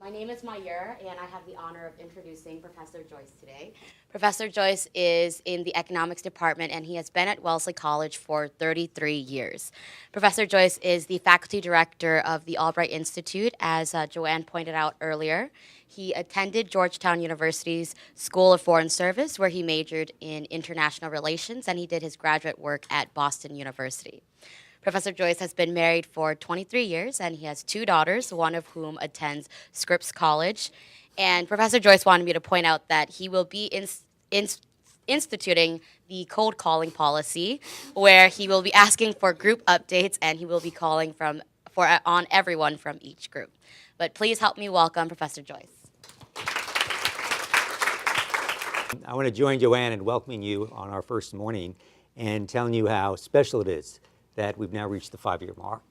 My name is Mayur, and I have the honor of introducing Professor Joyce today. Professor Joyce is in the economics department, and he has been at Wellesley College for 33 years. Professor Joyce is the faculty director of the Albright Institute, as Joanne pointed out earlier. He attended Georgetown University's School of Foreign Service, where he majored in international relations, and he did his graduate work at Boston University. Professor Joyce has been married for 23 years, and he has two daughters, one of whom attends Scripps College. And Professor Joyce wanted me to point out that he will be instituting the cold calling policy, where he will be asking for group updates, and he will be calling on everyone from each group. But please help me welcome Professor Joyce. I want to join Joanne in welcoming you on our first morning and telling you how special it is that we've now reached the 5-year mark.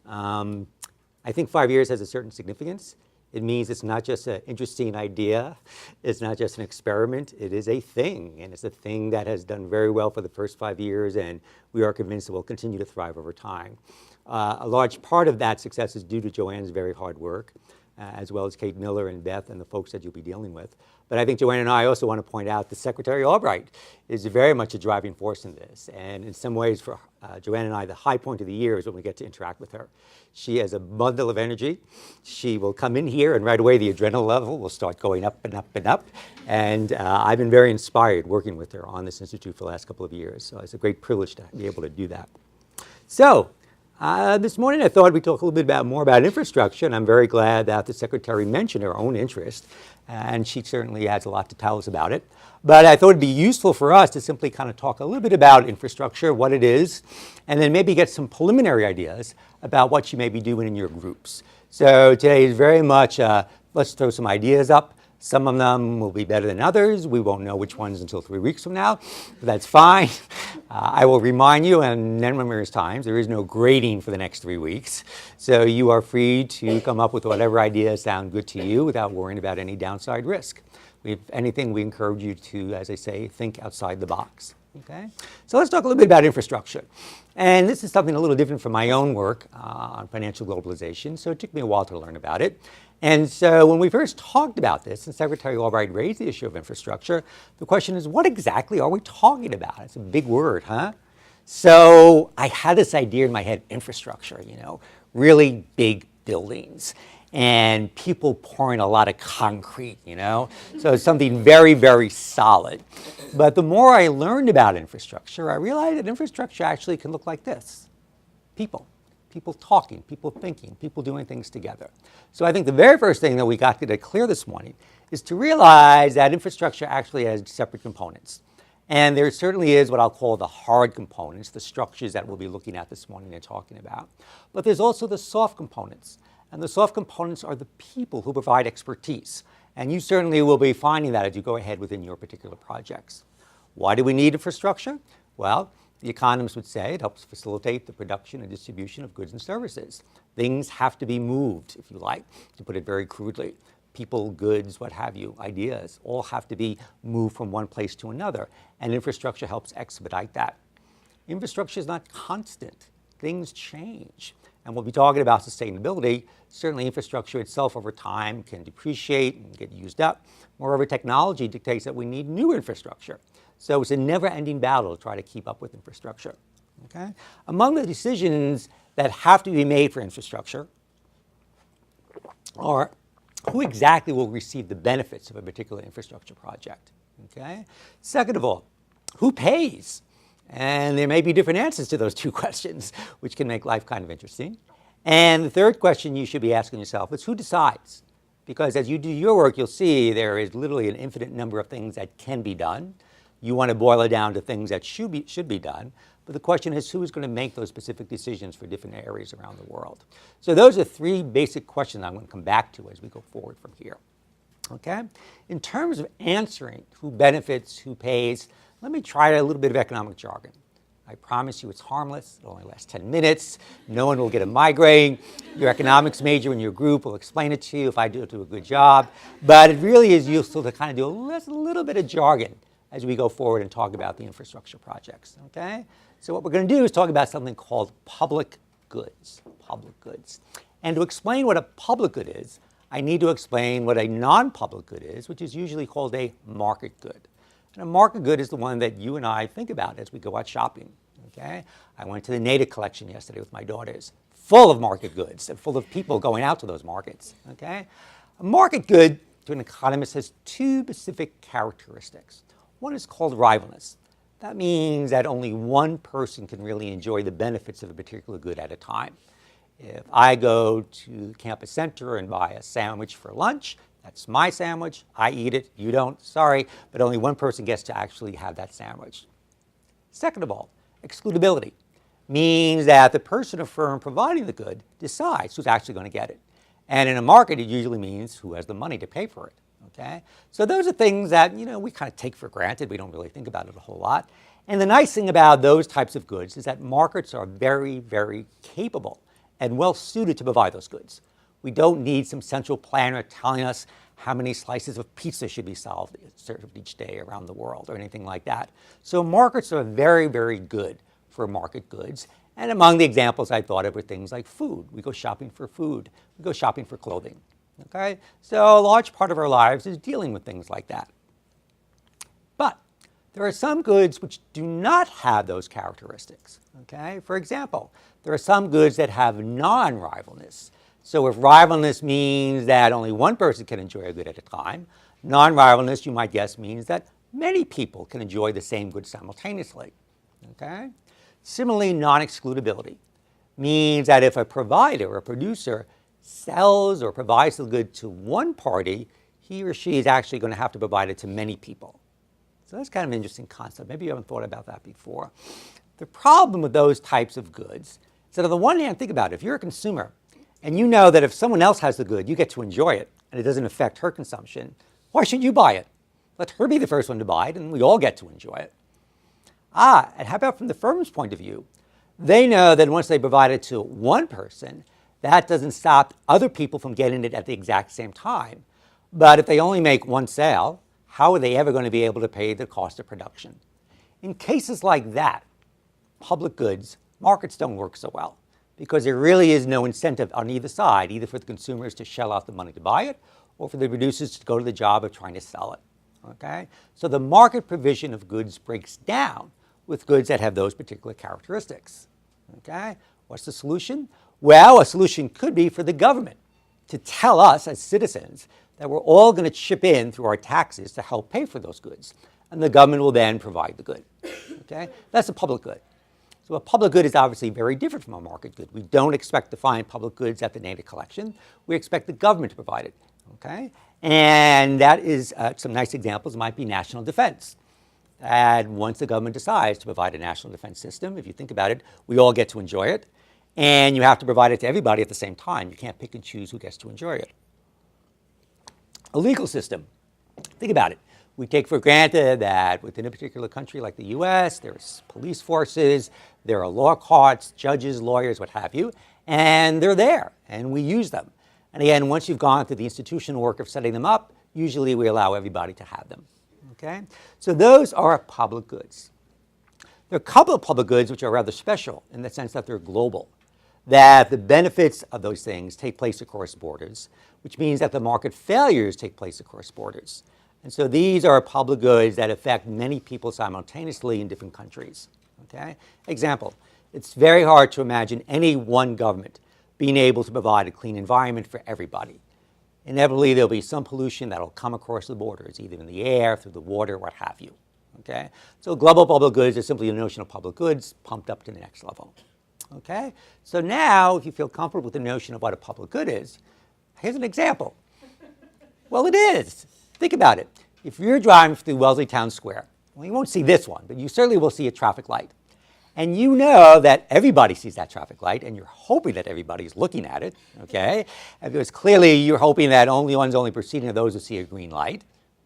I think 5 years has a certain significance. It means it's not just an interesting idea, it's not just an experiment, it is a thing, and it's a thing that has done very well for the first 5 years, and we are convinced it will continue to thrive over time. A large part of that success is due to Joanne's very hard work, as well as Kate Miller and Beth and the folks that you'll be dealing with. But I think Joanne and I also want to point out that Secretary Albright is very much a driving force in this. And in some ways, for Joanne and I, the high point of the year is when we get to interact with her. She has a bundle of energy. She will come in here, and right away the adrenaline level will start going up and up and up. And I've been very inspired working with her on this institute for the last couple of years. So it's a great privilege to be able to do that. So this morning I thought we'd talk a little bit more about infrastructure, and I'm very glad that the Secretary mentioned her own interest, and she certainly has a lot to tell us about it. But I thought it'd be useful for us to simply kind of talk a little bit about infrastructure, what it is, and then maybe get some preliminary ideas about what you may be doing in your groups. So today is very much, let's throw some ideas up. Some of them will be better than others. We won't know which ones until 3 weeks from now, but that's fine. I will remind you, and numerous times, there is no grading for the next 3 weeks. So you are free to come up with whatever ideas sound good to you without worrying about any downside risk. If anything, we encourage you to, as I say, think outside the box. Okay? So let's talk a little bit about infrastructure. And this is something a little different from my own work on financial globalization, so it took me a while to learn about it. And so when we first talked about this, and Secretary Albright raised the issue of infrastructure, the question is, what exactly are we talking about? It's a big word, huh? So I had this idea in my head, infrastructure, really big buildings and people pouring a lot of concrete, So it's something very, very solid. But the more I learned about infrastructure, I realized that infrastructure actually can look like this. People talking, people thinking, people doing things together. So I think the very first thing that we got to get clear this morning is to realize that infrastructure actually has separate components. And there certainly is what I'll call the hard components, the structures that we'll be looking at this morning and talking about. But there's also the soft components. And the soft components are the people who provide expertise. And you certainly will be finding that as you go ahead within your particular projects. Why do we need infrastructure? Well, the economists would say it helps facilitate the production and distribution of goods and services. Things have to be moved, if you like, to put it very crudely. People, goods, what have you, ideas, all have to be moved from one place to another. And infrastructure helps expedite that. Infrastructure is not constant. Things change. And we'll be talking about sustainability. Certainly infrastructure itself over time can depreciate and get used up. Moreover, technology dictates that we need new infrastructure. So it's a never-ending battle to try to keep up with infrastructure. Okay? Among the decisions that have to be made for infrastructure are who exactly will receive the benefits of a particular infrastructure project. Okay? Second of all, who pays? And there may be different answers to those two questions, which can make life kind of interesting. And the third question you should be asking yourself is who decides? Because as you do your work, you'll see there is literally an infinite number of things that can be done. You want to boil it down to things that should be done. But the question is, who is going to make those specific decisions for different areas around the world? So those are three basic questions I'm going to come back to as we go forward from here. Okay? In terms of answering who benefits, who pays, let me try a little bit of economic jargon. I promise you it's harmless. It only lasts 10 minutes. No one will get a migraine. Your economics major in your group will explain it to you if I do a good job. But it really is useful to kind of do a little bit of jargon as we go forward and talk about the infrastructure projects. Okay? So what we're going to do is talk about something called public goods. Public goods. And to explain what a public good is, I need to explain what a non-public good is, which is usually called a market good. And a market good is the one that you and I think about as we go out shopping. Okay? I went to the Natick collection yesterday with my daughters, full of market goods and full of people going out to those markets. Okay? A market good, to an economist, has two specific characteristics. One is called rivalness. That means that only one person can really enjoy the benefits of a particular good at a time. If I go to the campus center and buy a sandwich for lunch, that's my sandwich. I eat it. You don't. Sorry. But only one person gets to actually have that sandwich. Second of all, excludability means that the person or firm providing the good decides who's actually going to get it. And in a market, it usually means who has the money to pay for it. Okay? So those are things that, we kind of take for granted. We don't really think about it a whole lot. And the nice thing about those types of goods is that markets are very, very capable and well suited to provide those goods. We don't need some central planner telling us how many slices of pizza should be served each day around the world or anything like that. So markets are very, very good for market goods. And among the examples I thought of were things like food. We go shopping for food. We go shopping for clothing. Okay? So a large part of our lives is dealing with things like that. But there are some goods which do not have those characteristics. Okay? For example, there are some goods that have non-rivalness. So if rivalness means that only one person can enjoy a good at a time, non-rivalness, you might guess, means that many people can enjoy the same good simultaneously. Okay? Similarly, non-excludability means that if a provider or a producer sells or provides the good to one party, he or she is actually going to have to provide it to many people. So that's kind of an interesting concept. Maybe you haven't thought about that before. The problem with those types of goods is that on the one hand, think about it. If you're a consumer and you know that if someone else has the good, you get to enjoy it and it doesn't affect her consumption, why shouldn't you buy it? Let her be the first one to buy it and we all get to enjoy it. And how about from the firm's point of view? They know that once they provide it to one person, that doesn't stop other people from getting it at the exact same time. But if they only make one sale, how are they ever going to be able to pay the cost of production? In cases like that, public goods, markets don't work so well because there really is no incentive on either side, either for the consumers to shell out the money to buy it or for the producers to go to the job of trying to sell it. Okay? So the market provision of goods breaks down with goods that have those particular characteristics. Okay? What's the solution? Well, a solution could be for the government to tell us as citizens that we're all going to chip in through our taxes to help pay for those goods. And the government will then provide the good. Okay? That's a public good. So a public good is obviously very different from a market good. We don't expect to find public goods at the Natick collection. We expect the government to provide it. Okay? And that is some nice examples might be national defense. And once the government decides to provide a national defense system, if you think about it, we all get to enjoy it. And you have to provide it to everybody at the same time. You can't pick and choose who gets to enjoy it. A legal system. Think about it. We take for granted that within a particular country like the US, there's police forces, there are law courts, judges, lawyers, what have you, and they're there, and we use them. And again, once you've gone through the institutional work of setting them up, usually we allow everybody to have them. Okay? So those are public goods. There are a couple of public goods which are rather special in the sense that they're global, that the benefits of those things take place across borders, which means that the market failures take place across borders. And so these are public goods that affect many people simultaneously in different countries. Okay? Example, it's very hard to imagine any one government being able to provide a clean environment for everybody. Inevitably, there'll be some pollution that'll come across the borders, either in the air, through the water, what have you. Okay? So global public goods is simply a notion of public goods pumped up to the next level. Okay? So now, if you feel comfortable with the notion of what a public good is, here's an example. Well, it is. Think about it. If you're driving through Wellesley Town Square, well, you won't see this one, but you certainly will see a traffic light. And you know that everybody sees that traffic light, and you're hoping that everybody's looking at it, okay? And because clearly you're hoping that only proceeding are those who see a green light,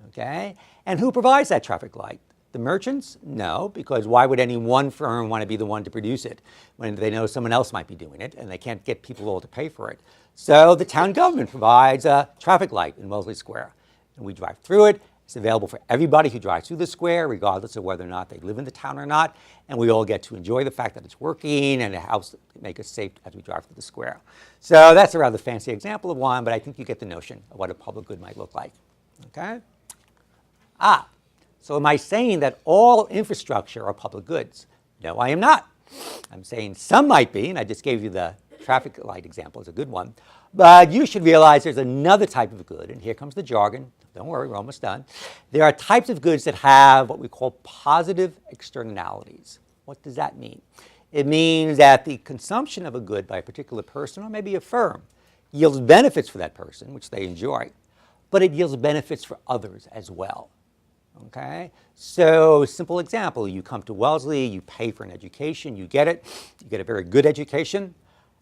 okay? And who provides that traffic light? The merchants? No, because why would any one firm want to be the one to produce it when they know someone else might be doing it, and they can't get people all to pay for it? So the town government provides a traffic light in Wellesley Square. And we drive through it, It's available for everybody who drives through the square, regardless of whether or not they live in the town or not. And we all get to enjoy the fact that it's working and it helps make us safe as we drive through the square. So that's a rather fancy example of one, but I think you get the notion of what a public good might look like. Okay? So am I saying that all infrastructure are public goods? No, I am not. I'm saying some might be, and I just gave you the traffic light example as a good one. But you should realize there's another type of good, and here comes the jargon. Don't worry, we're almost done. There are types of goods that have what we call positive externalities. What does that mean? It means that the consumption of a good by a particular person, or maybe a firm, yields benefits for that person, which they enjoy, but it yields benefits for others as well. Okay? So, simple example, you come to Wellesley, you pay for an education, you get it, you get a very good education,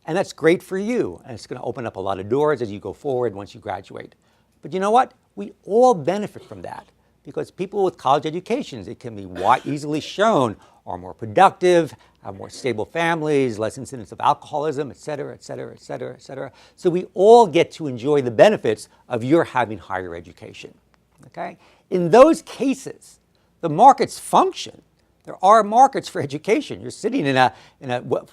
and that's great for you, and it's going to open up a lot of doors as you go forward once you graduate. But you know what? We all benefit from that, because people with college educations, it can be easily shown, are more productive, have more stable families, less incidence of alcoholism, et cetera, et cetera, et cetera, et cetera. So we all get to enjoy the benefits of your having higher education. Okay? In those cases, the markets function. There are markets for education. You're sitting in a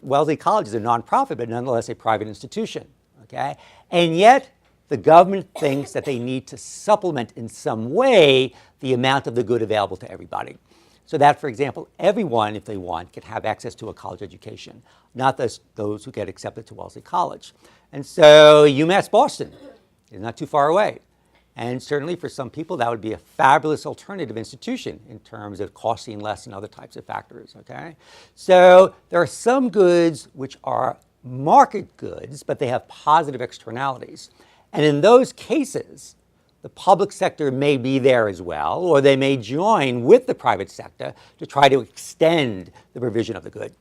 Wellesley College is a nonprofit, but nonetheless a private institution. Okay? And yet, the government thinks that they need to supplement in some way the amount of the good available to everybody. So that, for example, everyone, if they want, can have access to a college education, not those who get accepted to Wellesley College. And so UMass Boston is not too far away. And certainly for some people, that would be a fabulous alternative institution in terms of costing less and other types of factors, okay? So there are some goods which are market goods, but they have positive externalities. And in those cases, the public sector may be there as well, or they may join with the private sector to try to extend the provision of the good.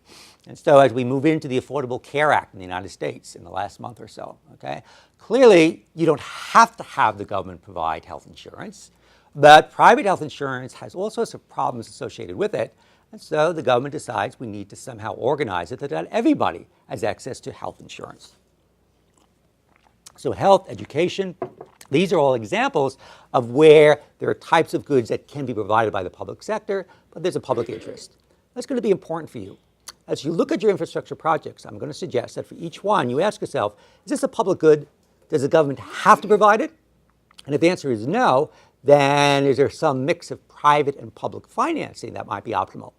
And so as we move into the Affordable Care Act in the United States in the last month or so, okay, clearly you don't have to have the government provide health insurance, but private health insurance has all sorts of problems associated with it. And so the government decides we need to somehow organize it so that everybody has access to health insurance. So health, education, these are all examples of where there are types of goods that can be provided by the public sector, but there's a public interest. That's going to be important for you. As you look at your infrastructure projects, I'm going to suggest that for each one, you ask yourself, is this a public good? Does the government have to provide it? And if the answer is no, then is there some mix of private and public financing that might be optimal?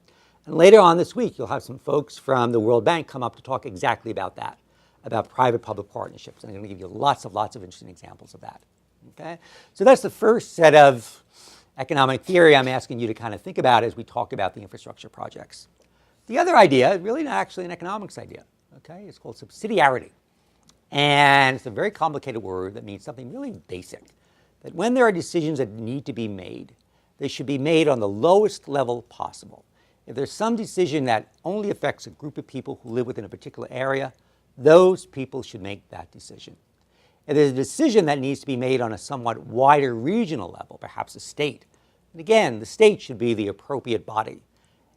And later on this week, you'll have some folks from the World Bank come up to talk exactly about that, about private-public partnerships. And I'm going to give you lots of interesting examples of that. Okay? So that's the first set of economic theory I'm asking you to kind of think about as we talk about the infrastructure projects. The other idea is really not actually an economics idea. Okay? It's called subsidiarity. And it's a very complicated word that means something really basic. That when there are decisions that need to be made, they should be made on the lowest level possible. If there's some decision that only affects a group of people who live within a particular area, those people should make that decision. If there's a decision that needs to be made on a somewhat wider regional level, perhaps a state, and again, the state should be the appropriate body.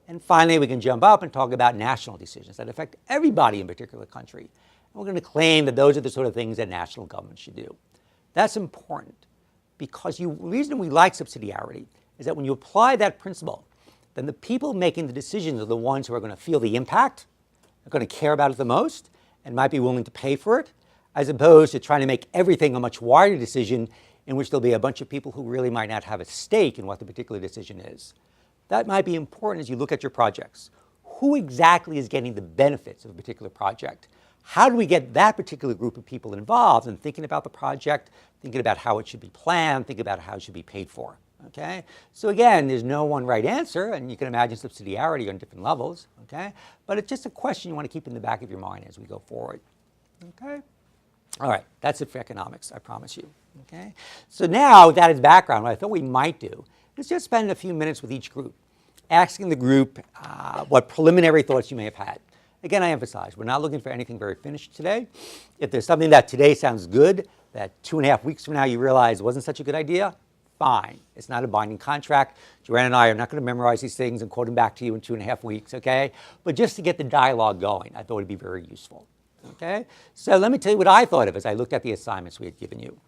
And finally, we can jump up and talk about national decisions that affect everybody in a particular country. And we're going to claim that those are the sort of things that national government should do. That's important because the reason we like subsidiarity is that when you apply that principle, then the people making the decisions are the ones who are going to feel the impact, are going to care about it the most, and might be willing to pay for it, as opposed to trying to make everything a much wider decision in which there'll be a bunch of people who really might not have a stake in what the particular decision is. That might be important as you look at your projects. Who exactly is getting the benefits of a particular project? How do we get that particular group of people involved in thinking about the project, thinking about how it should be planned, thinking about how it should be paid for? Okay? So again, there's no one right answer, and you can imagine subsidiarity on different levels. Okay? But it's just a question you want to keep in the back of your mind as we go forward. Okay? All right, that's it for economics, I promise you. Okay? So now, with that as background, what I thought we might do is just spend a few minutes with each group, asking the group what preliminary thoughts you may have had. Again, I emphasize, we're not looking for anything very finished today. If there's something that today sounds good, that 2.5 weeks from now you realize wasn't such a good idea, fine. It's not a binding contract. Joanne and I are not going to memorize these things and quote them back to you in 2.5 weeks, okay? But just to get the dialogue going, I thought it'd be very useful. Okay? So let me tell you what I thought of as I looked at the assignments we had given you.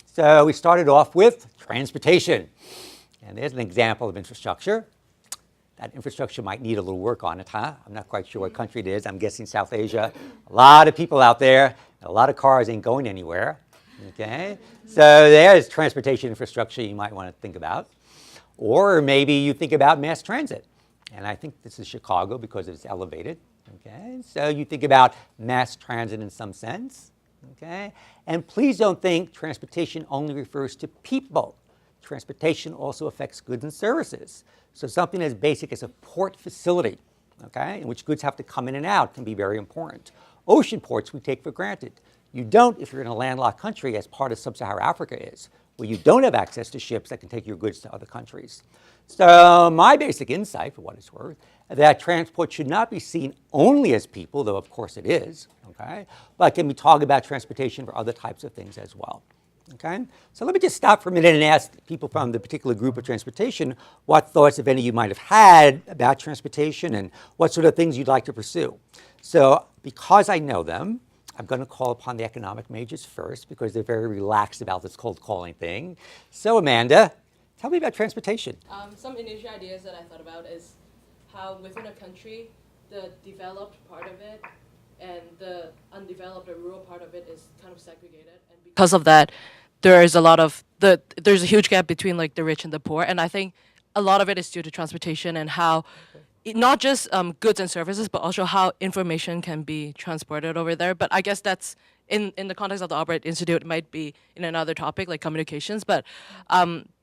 So we started off with transportation. And there's an example of infrastructure. That infrastructure might need a little work on it, huh? I'm not quite sure what country it is. I'm guessing South Asia. A lot of people out there, a lot of cars ain't going anywhere. Okay? So there's transportation infrastructure you might want to think about. Or maybe you think about mass transit. And I think this is Chicago because it's elevated. Okay? So you think about mass transit in some sense. Okay? And please don't think transportation only refers to people. Transportation also affects goods and services. So something as basic as a port facility, okay, in which goods have to come in and out can be very important. Ocean ports we take for granted. You don't if you're in a landlocked country, as part of sub-Saharan Africa is, where you don't have access to ships that can take your goods to other countries. So my basic insight, for what it's worth, that transport should not be seen only as people, though of course it is, okay, but can we talk about transportation for other types of things as well. Okay? So let me just stop for a minute and ask people from the particular group of transportation what thoughts, if any, you might have had about transportation and what sort of things you'd like to pursue. So because I know them, I'm going to call upon the economic majors first because they're very relaxed about this cold calling thing. So Amanda, tell me about transportation. Some initial ideas that I thought about is how within a country, the developed part of it and the undeveloped or rural part of it is kind of segregated. And because of that, there's a huge gap between like the rich and the poor. And I think a lot of it is due to transportation and how not just goods and services, but also how information can be transported over there. But I guess that's in the context of the Albright Institute, it might be in another topic like communications. But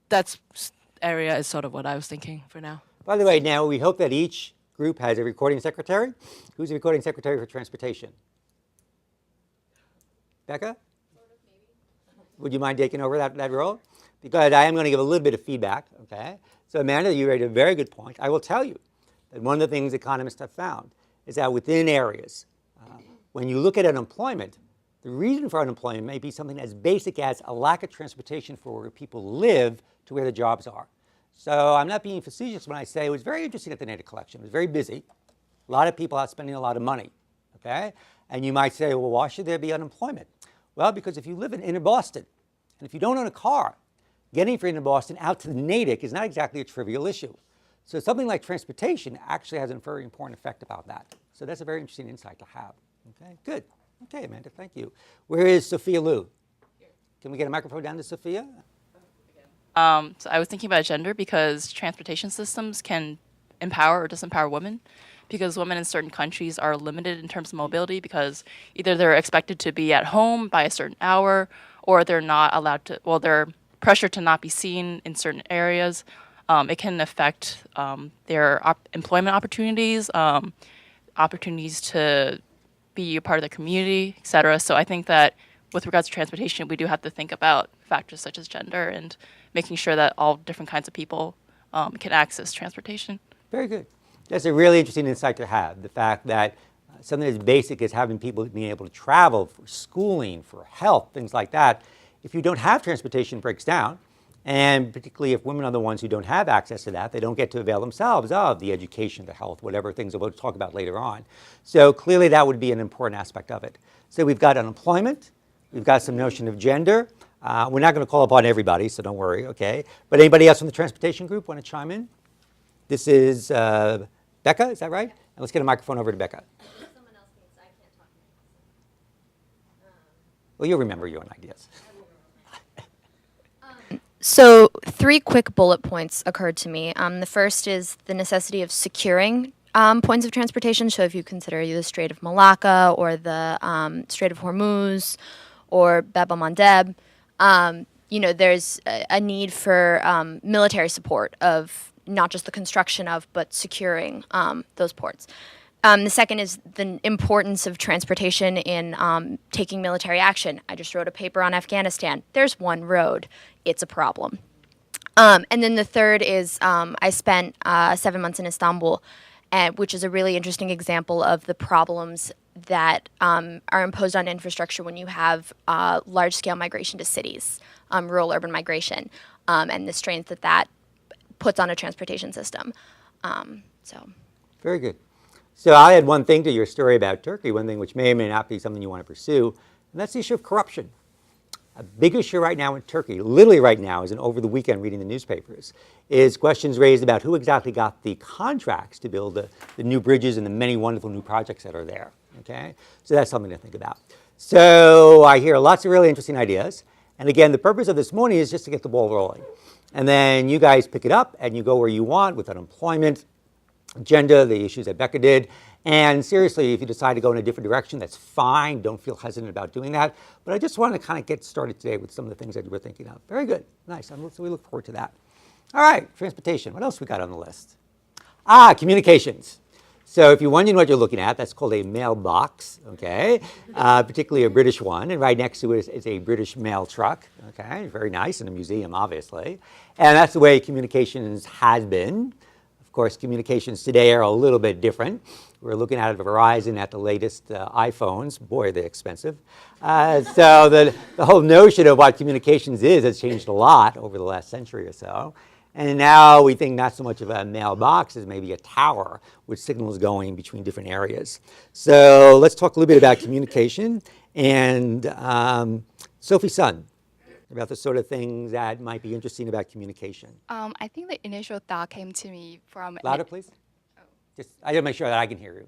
that's area is sort of what I was thinking for now. By the way, now we hope that each group has a recording secretary. Who's the recording secretary for transportation? Becca? Would you mind taking over that role? Because I am going to give a little bit of feedback, okay? So Amanda, you raised a very good point. I will tell you that one of the things economists have found is that within areas, when you look at unemployment, the reason for unemployment may be something as basic as a lack of transportation for where people live to where the jobs are. So I'm not being facetious when I say it was very interesting at the data collection. It was very busy. A lot of people out spending a lot of money, okay? And you might say, well, why should there be unemployment? Well, because if you live in inner Boston, and if you don't own a car, getting from inner Boston out to the Natick is not exactly a trivial issue. So something like transportation actually has a very important effect about that. So that's a very interesting insight to have. Okay, good. Okay, Amanda, thank you. Where is Sophia Liu? Can we get a microphone down to Sophia? So I was thinking about gender because transportation systems can empower or disempower women, because women in certain countries are limited in terms of mobility because either they're expected to be at home by a certain hour or they're not allowed to, well, they're pressured to not be seen in certain areas. It can affect their employment opportunities, opportunities to be a part of the community, et cetera. So I think that with regards to transportation, we do have to think about factors such as gender and making sure that all different kinds of people can access transportation. Very good. That's a really interesting insight to have, the fact that something as basic as having people being able to travel for schooling, for health, things like that, if you don't have transportation, it breaks down. And particularly if women are the ones who don't have access to that, they don't get to avail themselves of the education, the health, whatever things we'll talk about later on. So clearly that would be an important aspect of it. So we've got unemployment, we've got some notion of gender. We're not going to call upon everybody, so don't worry, okay? But anybody else from the transportation group want to chime in? This is Becca, is that right? And let's get a microphone over to Becca. Someone else needs, I can't talk. Well, you'll remember your own ideas. So 3 quick bullet points occurred to me. The first is the necessity of securing points of transportation. So if you consider the Strait of Malacca or the Strait of Hormuz or Bab el-Mandeb, there's a need for military support of not just the construction of, but securing those ports. The second is the importance of transportation in taking military action. I just wrote a paper on Afghanistan. There's one road. It's a problem. And then the third is I spent 7 months in Istanbul, which is a really interesting example of the problems that are imposed on infrastructure when you have large-scale migration to cities, rural-urban migration, and the strains that puts on a transportation system. Very good. So I had one thing to your story about Turkey, one thing which may or may not be something you want to pursue, and that's the issue of corruption. A big issue right now in Turkey, literally right now, is over the weekend reading the newspapers, is questions raised about who exactly got the contracts to build the new bridges and the many wonderful new projects that are there, okay? So that's something to think about. So I hear lots of really interesting ideas. And again, the purpose of this morning is just to get the ball rolling. And then you guys pick it up and you go where you want with unemployment, agenda, the issues that Becca did. And seriously, if you decide to go in a different direction, that's fine. Don't feel hesitant about doing that. But I just want to kind of get started today with some of the things that you were thinking of. Very good. Nice. So we look forward to that. All right, transportation. What else we got on the list? Communications. So if you're wondering what you're looking at, that's called a mailbox, okay? Particularly a British one. And right next to it is a British mail truck, okay? Very nice, in a museum, obviously. And that's the way communications has been. Of course, communications today are a little bit different. We're looking at Verizon at the latest iPhones. Boy, they're expensive. So the whole notion of what communications is has changed a lot over the last century or so. And now we think not so much of a mailbox as maybe a tower with signals going between different areas. So let's talk a little bit about communication. And Sophie Sun, about the sort of things that might be interesting about communication. I think the initial thought came to me from Louder, please. I gotta make sure that I can hear you.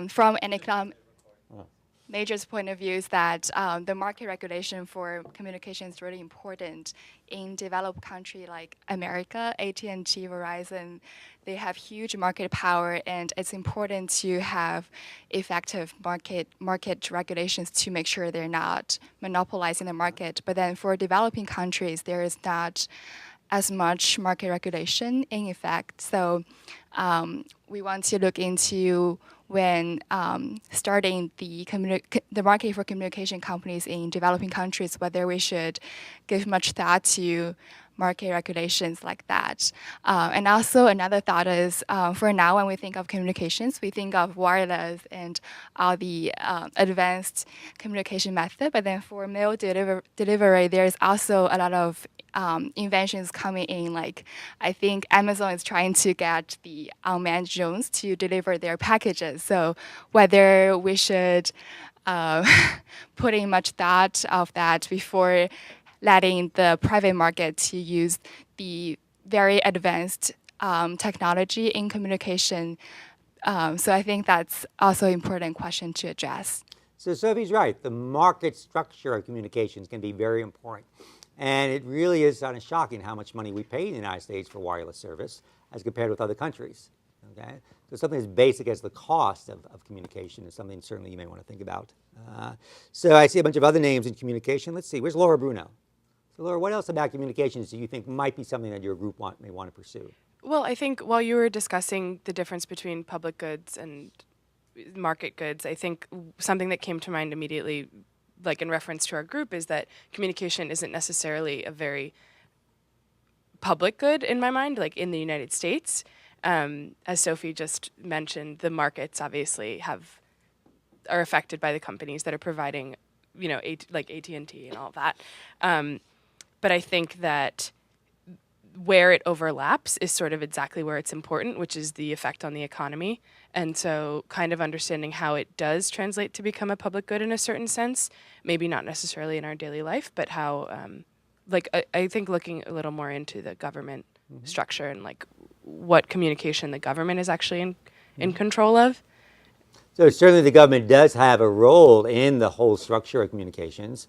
from an economic major's point of view is that the market regulation for communication is really important. In developed country like America, AT&T, Verizon, they have huge market power, and it's important to have effective market regulations to make sure they're not monopolizing the market. But then for developing countries, there is not as much market regulation in effect. So we want to look into when starting the market for communication companies in developing countries, whether we should give much thought to market regulations like that. And also another thought is, for now when we think of communications, we think of wireless and all the advanced communication method, but then for mail delivery, there's also a lot of inventions coming in. Like, I think Amazon is trying to get the unmanned drones to deliver their packages. So whether we should put in much thought of that before letting the private market to use the very advanced technology in communication. So I think that's also an important question to address. So Sophie's right. The market structure of communications can be very important. And it really is kind of shocking how much money we pay in the United States for wireless service as compared with other countries. Okay? So something as basic as the cost of communication is something certainly you may want to think about. So I see a bunch of other names in communication. Let's see, where's Laura Bruno? So Laura, what else about communications do you think might be something that your group may want to pursue? Well, I think while you were discussing the difference between public goods and market goods, I think something that came to mind immediately, like in reference to our group, is that communication isn't necessarily a very public good in my mind, like in the United States. As Sophie just mentioned, the markets obviously are affected by the companies that are providing, like AT&T and all that. But I think that where it overlaps is sort of exactly where it's important, which is the effect on the economy. And so kind of understanding how it does translate to become a public good in a certain sense, maybe not necessarily in our daily life, but how, I think looking a little more into the government structure and like what communication the government is actually in control of. So certainly the government does have a role in the whole structure of communications.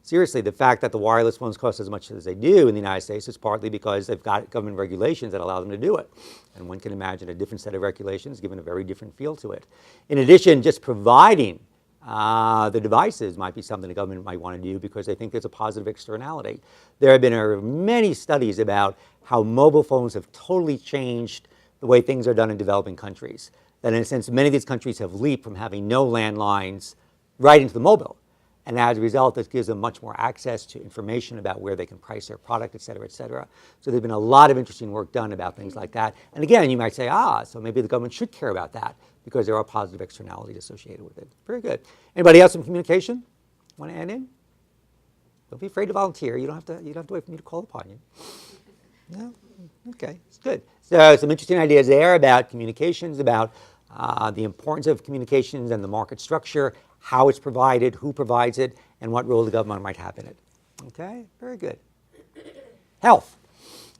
Seriously, the fact that the wireless phones cost as much as they do in the United States is partly because they've got government regulations that allow them to do it. And one can imagine a different set of regulations given a very different feel to it. In addition, just providing the devices might be something the government might want to do because they think there's a positive externality. There have been many studies about how mobile phones have totally changed the way things are done in developing countries. That in a sense, many of these countries have leaped from having no landlines right into the mobile. And as a result, this gives them much more access to information about where they can price their product, et cetera, et cetera. So there's been a lot of interesting work done about things like that. And again, you might say, so maybe the government should care about that because there are positive externalities associated with it. Very good. Anybody else in communication want to add in? Don't be afraid to volunteer. You don't have to wait for me to call upon you. No? Okay, it's good. So some interesting ideas there about communications, about the importance of communications and the market structure, how it's provided, who provides it, and what role the government might have in it. Okay, very good. Health.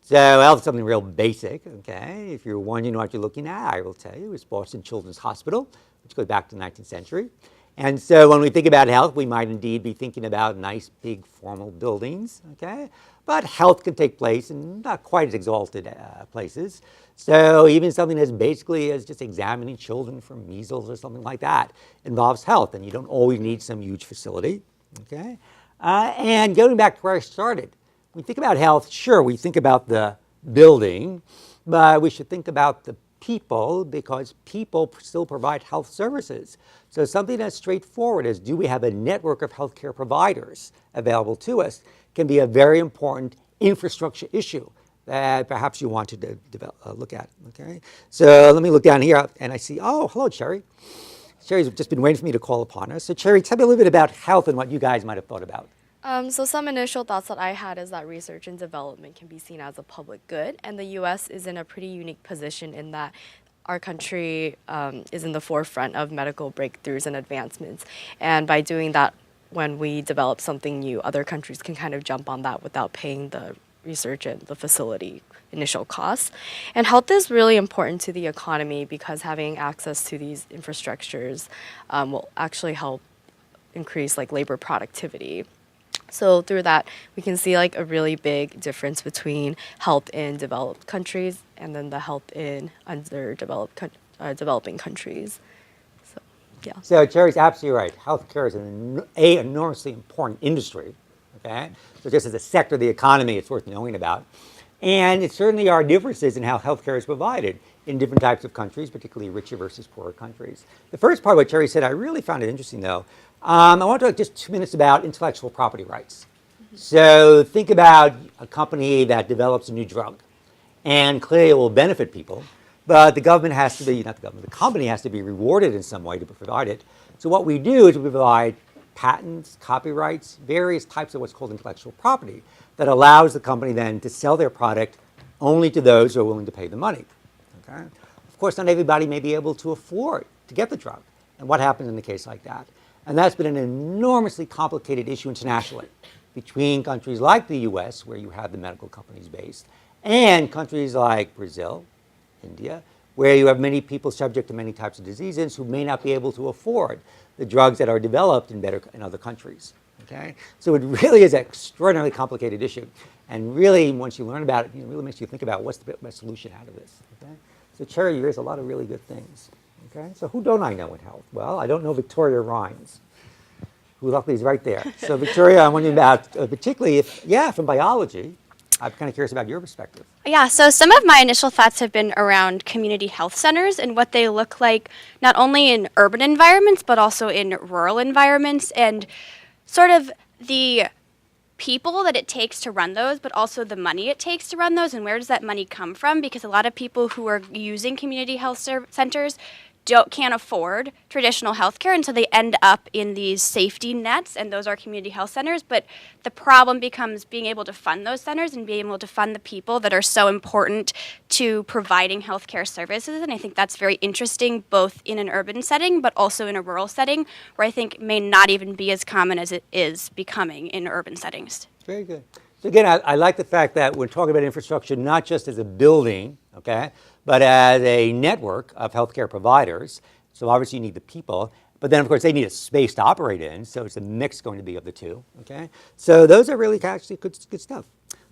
So health is something real basic, okay? If you're wondering what you're looking at, I will tell you, it's Boston Children's Hospital, which goes back to the 19th century. And so when we think about health, we might indeed be thinking about nice, big, formal buildings, okay? But health can take place in not quite as exalted places. So even something as basically as just examining children for measles or something like that involves health, and you don't always need some huge facility, okay? And going back to where I started, when we think about health, sure, we think about the building, but we should think about the people, because people still provide health services. So something as straightforward as, do we have a network of healthcare providers available to us, can be a very important infrastructure issue that perhaps you want to look at, okay? So let me look down here, and I see, oh, hello, Cherry. Cherry's just been waiting for me to call upon her. So Cherry, tell me a little bit about health and what you guys might have thought about. So some initial thoughts that I had is that research and development can be seen as a public good, and the U.S. is in a pretty unique position in that our country is in the forefront of medical breakthroughs and advancements. And by doing that, when we develop something new, other countries can kind of jump on that without paying the research and the facility initial costs. And health is really important to the economy because having access to these infrastructures will actually help increase like labor productivity. So through that, we can see like a really big difference between health in developed countries and then the health in underdeveloped developing countries. So, yeah. So Cherry's absolutely right. Healthcare is an enormously important industry, okay? So just as a sector of the economy, it's worth knowing about. And it certainly are differences in how healthcare is provided in different types of countries, particularly richer versus poorer countries. The first part of what Cherry said, I really found it interesting though. I want to talk just 2 minutes about intellectual property rights. So think about a company that develops a new drug, and clearly it will benefit people, but the government has to be, not the government, the company has to be rewarded in some way to provide it. So what we do is we provide patents, copyrights, various types of what's called intellectual property that allows the company then to sell their product only to those who are willing to pay the money. Okay? Of course, not everybody may be able to afford to get the drug. And what happens in a case like that? And that's been an enormously complicated issue internationally between countries like the US, where you have the medical companies based, and countries like Brazil, India, where you have many people subject to many types of diseases who may not be able to afford the drugs that are developed in other countries. Okay? So it really is an extraordinarily complicated issue. And really, once you learn about it, it really makes you think about what's the best solution out of this. Okay? So Cherry, there's a lot of really good things. Okay? So who don't I know in health? Well, I don't know Victoria Rhines, who luckily is right there. So Victoria, I'm wondering about, particularly from biology, I'm kind of curious about your perspective. Yeah, so some of my initial thoughts have been around community health centers and what they look like, not only in urban environments, but also in rural environments, and sort of the people that it takes to run those, but also the money it takes to run those, and where does that money come from? Because a lot of people who are using community health centers can't afford traditional healthcare, and so they end up in these safety nets, and those are community health centers. But the problem becomes being able to fund those centers and being able to fund the people that are so important to providing healthcare services. And I think that's very interesting, both in an urban setting, but also in a rural setting, where I think may not even be as common as it is becoming in urban settings. Very good. So again, I like the fact that we're talking about infrastructure not just as a building, okay, but as a network of healthcare providers. So obviously you need the people, but then of course they need a space to operate in, so it's a mix going to be of the two, okay? So those are really actually good stuff.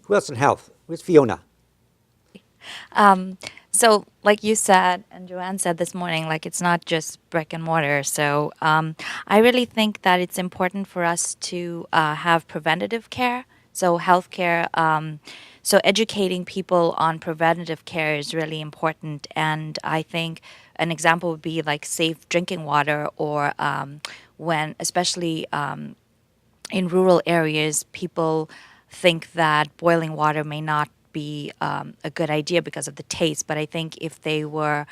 Who else in health? Where's Fiona? So like you said, and Joanne said this morning, like it's not just brick and mortar. So I really think that it's important for us to have preventative care. So healthcare, so educating people on preventative care is really important. And I think an example would be like safe drinking water, or when, especially in rural areas, people think that boiling water may not be a good idea because of the taste. But I think if there were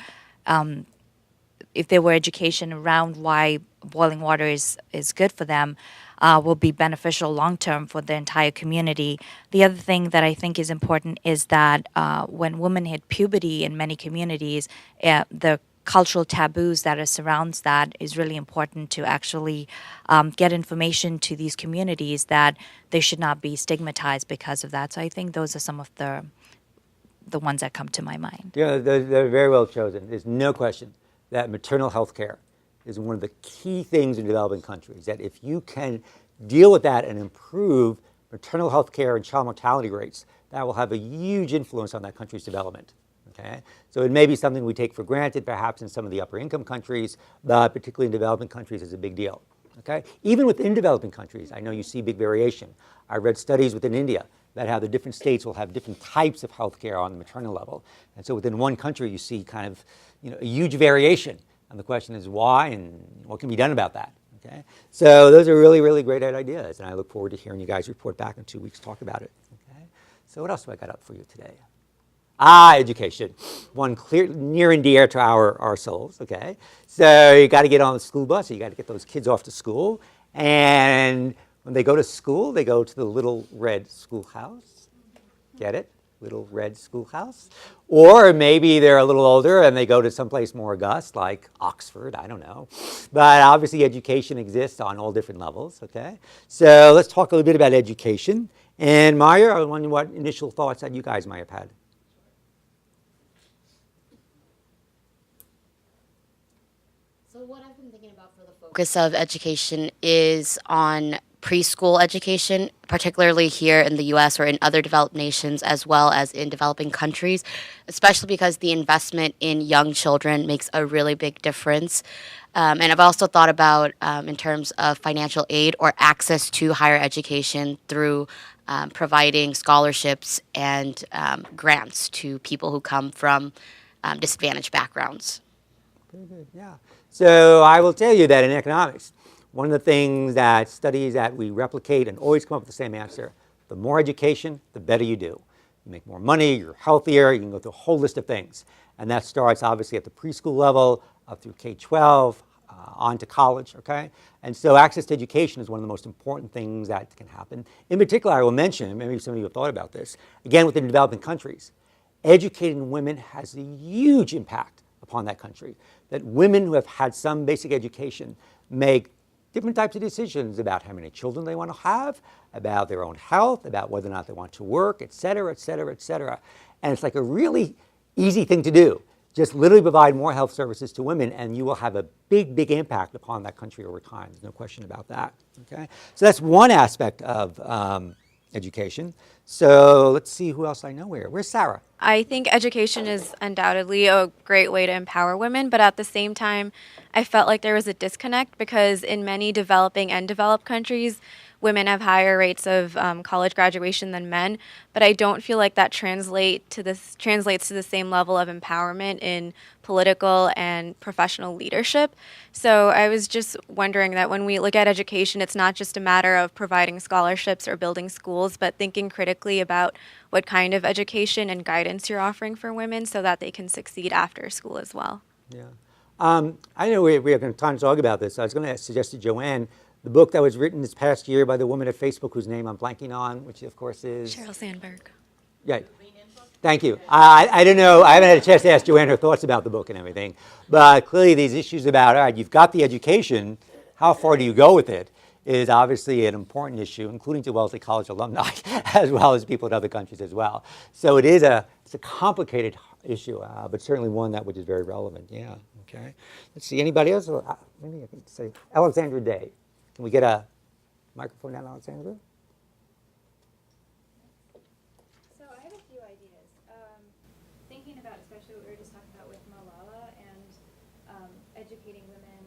education around why boiling water is good for them, will be beneficial long term for the entire community. The other thing that I think is important is that when women hit puberty in many communities, the cultural taboos that surrounds that is really important to actually get information to these communities that they should not be stigmatized because of that. So I think those are some of the ones that come to my mind. Yeah, they're very well chosen. There's no question that maternal health care is one of the key things in developing countries, that if you can deal with that and improve maternal health care and child mortality rates, that will have a huge influence on that country's development. Okay? So it may be something we take for granted, perhaps in some of the upper income countries, but particularly in developing countries, it's a big deal. Okay? Even within developing countries, I know you see big variation. I read studies within India about how the different states will have different types of health care on the maternal level. And so within one country, you see kind of a huge variation. And the question is why and what can be done about that? Okay? So those are really, really great ideas. And I look forward to hearing you guys report back in 2 weeks, talk about it. Okay? So what else do I got up for you today? Education. One clear, near and dear to our souls, okay? So you got to get on the school bus, so you got to get those kids off to school. And when they go to school, they go to the little red schoolhouse. Get it? Little red schoolhouse. Or maybe they're a little older and they go to someplace more august, like Oxford, I don't know. But obviously education exists on all different levels, okay? So let's talk a little bit about education. And Maya, I wonder what initial thoughts that you guys might have had. So what I've been thinking about for the focus of education is on preschool education, particularly here in the US or in other developed nations as well as in developing countries, especially because the investment in young children makes a really big difference. And I've also thought about in terms of financial aid or access to higher education through providing scholarships and grants to people who come from disadvantaged backgrounds. Very good, yeah. So I will tell you that in economics, one of the things that studies that we replicate and always come up with the same answer, the more education, the better you do. You make more money, you're healthier, you can go through a whole list of things. And that starts obviously at the preschool level, up through K-12, on to college, okay? And so access to education is one of the most important things that can happen. In particular, I will mention, maybe some of you have thought about this, again, within developing countries, educating women has a huge impact upon that country. That women who have had some basic education make different types of decisions about how many children they want to have, about their own health, about whether or not they want to work, et cetera, et cetera, et cetera. And it's like a really easy thing to do. Just literally provide more health services to women and you will have a big, big impact upon that country over time. There's no question about that, okay? So that's one aspect of education. So let's see who else I know here. Where's Sarah? I think education is undoubtedly a great way to empower women, but at the same time, I felt like there was a disconnect because in many developing and developed countries, women have higher rates of college graduation than men, but I don't feel like that translates to the same level of empowerment in political and professional leadership. So I was just wondering that when we look at education, it's not just a matter of providing scholarships or building schools, but thinking critically about what kind of education and guidance you're offering for women so that they can succeed after school as well. Yeah. I know we have time to talk about this. I was going to suggest to Joanne the book that was written this past year by the woman at Facebook whose name I'm blanking on, which of course is Sheryl Sandberg. Yeah. Thank you. I don't know. I haven't had a chance to ask Joanne her thoughts about the book and everything. But clearly these issues about, all right, you've got the education, how far do you go with it, is obviously an important issue, including to Wellesley College alumni, as well as people in other countries as well. So it's a complicated issue, but certainly one that which is very relevant. Yeah, okay. Let's see, anybody else? Maybe I can say Alexandra Day. Can we get a microphone down, Alexandra? So I have a few ideas. Thinking about especially what we were just talking about with Malala and educating women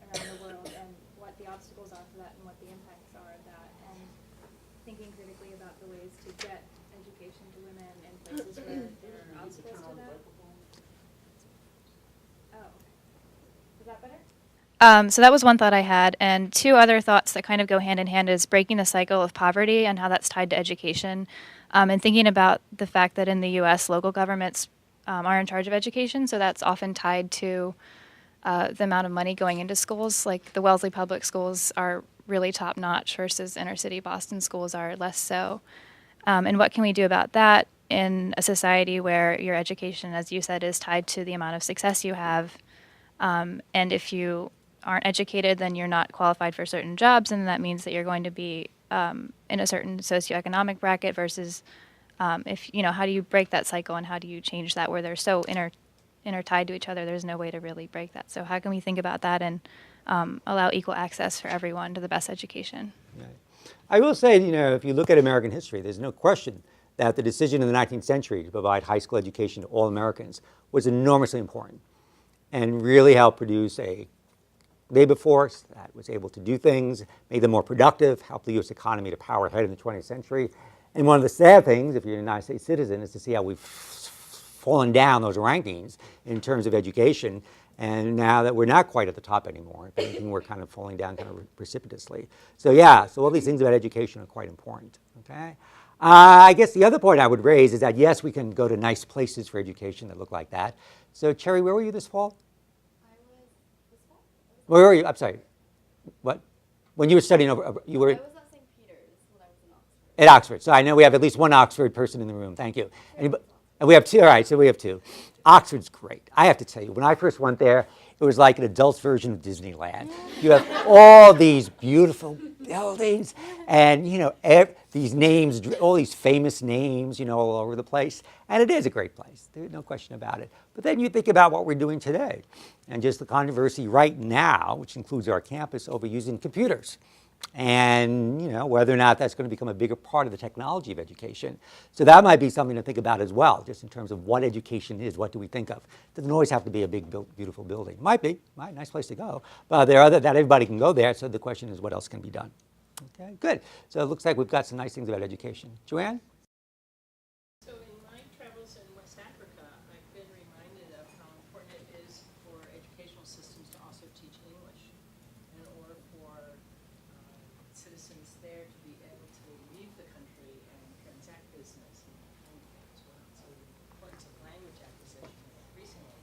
around the world and what the obstacles are for that and what the impacts are of that, and thinking critically about the ways to get education to women in places where there are obstacles to that. Oh, okay. Is that better? So that was one thought I had, and two other thoughts that kind of go hand in hand is breaking the cycle of poverty and how that's tied to education, and thinking about the fact that in the U.S. local governments are in charge of education, so that's often tied to the amount of money going into schools. Like the Wellesley Public Schools are really top-notch versus inner-city Boston schools are less so. And what can we do about that in a society where your education, as you said, is tied to the amount of success you have? And if you aren't educated, then you're not qualified for certain jobs, and that means that you're going to be in a certain socioeconomic bracket versus if, how do you break that cycle and how do you change that where they're so intertied to each other? There's no way to really break that. So how can we think about that and allow equal access for everyone to the best education? Right. I will say, if you look at American history, there's no question that the decision in the 19th century to provide high school education to all Americans was enormously important and really helped produce a labor force that was able to do things, made them more productive, helped the U.S. economy to power ahead in the 20th century. And one of the sad things, if you're a United States citizen, is to see how we've fallen down those rankings in terms of education. And now that we're not quite at the top anymore, if anything, we're kind of falling down kind of precipitously. So yeah, so all these things about education are quite important, okay? I guess the other point I would raise is that, yes, we can go to nice places for education that look like that. So Cherry, where were you this fall? Where were you? I'm sorry. What? When you were studying over, you were? I was at St. Peter's when I was in Oxford. At Oxford. So I know we have at least one Oxford person in the room. Thank you. And we have two. All right, so we have two. Oxford's great. I have to tell you, when I first went there, it was like an adult's version of Disneyland. You have all these beautiful buildings and, these names, all these famous names, all over the place. And it is a great place. There's no question about it. But then you think about what we're doing today and just the controversy right now, which includes our campus, over using computers. And, whether or not that's going to become a bigger part of the technology of education. So that might be something to think about as well, just in terms of what education is, what do we think of. It doesn't always have to be a big, beautiful building. Might be, nice place to go. But there are that everybody can go there, so the question is what else can be done. Okay, good. So it looks like we've got some nice things about education. Joanne? So in my travels in West Africa, I've been reminded of how important it is for educational systems to also teach English in order for citizens there to be able to leave the country and transact business and come here as well. So the importance of language acquisition increasingly.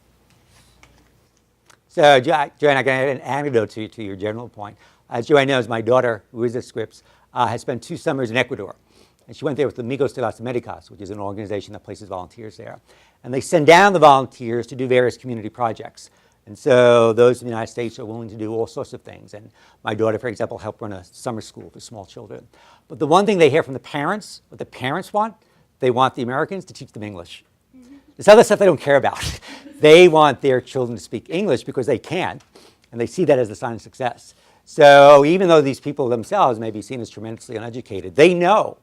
So Joanne, I can add an anecdote to your general point. As Joanne knows, my daughter, who is at Scripps, has spent 2 summers in Ecuador. And she went there with Amigos de las Americas, which is an organization that places volunteers there. And they send down the volunteers to do various community projects. And so those in the United States are willing to do all sorts of things. And my daughter, for example, helped run a summer school for small children. But the one thing they hear from the parents, what the parents want, they want the Americans to teach them English. This other stuff they don't care about. They want their children to speak English because they can, and they see that as a sign of success. So even though these people themselves may be seen as tremendously uneducated, they know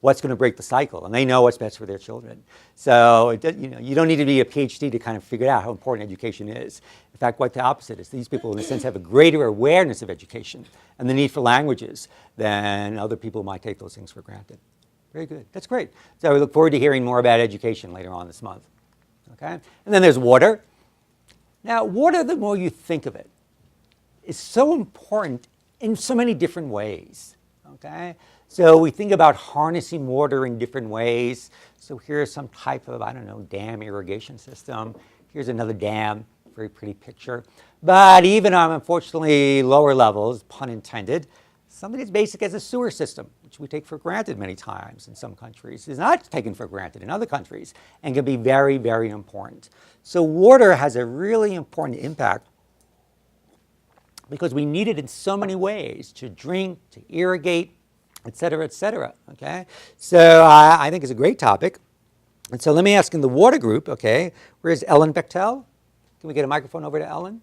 what's going to break the cycle, and they know what's best for their children. So you don't need to be a PhD to kind of figure out how important education is. In fact, quite the opposite is these people, in a sense, have a greater awareness of education and the need for languages than other people might take those things for granted. Very good. That's great. So we look forward to hearing more about education later on this month. Okay? And then there's water. Now, water, the more you think of it, is so important in so many different ways. Okay? So we think about harnessing water in different ways. So here's some type of, dam irrigation system. Here's another dam, very pretty picture. But even on, unfortunately, lower levels, pun intended, something as basic as a sewer system, which we take for granted many times in some countries, is not taken for granted in other countries and can be very, very important. So water has a really important impact because we need it in so many ways, to drink, to irrigate, et cetera, okay? So I think it's a great topic. And so let me ask in the water group, okay, where's Ellen Bechtel? Can we get a microphone over to Ellen?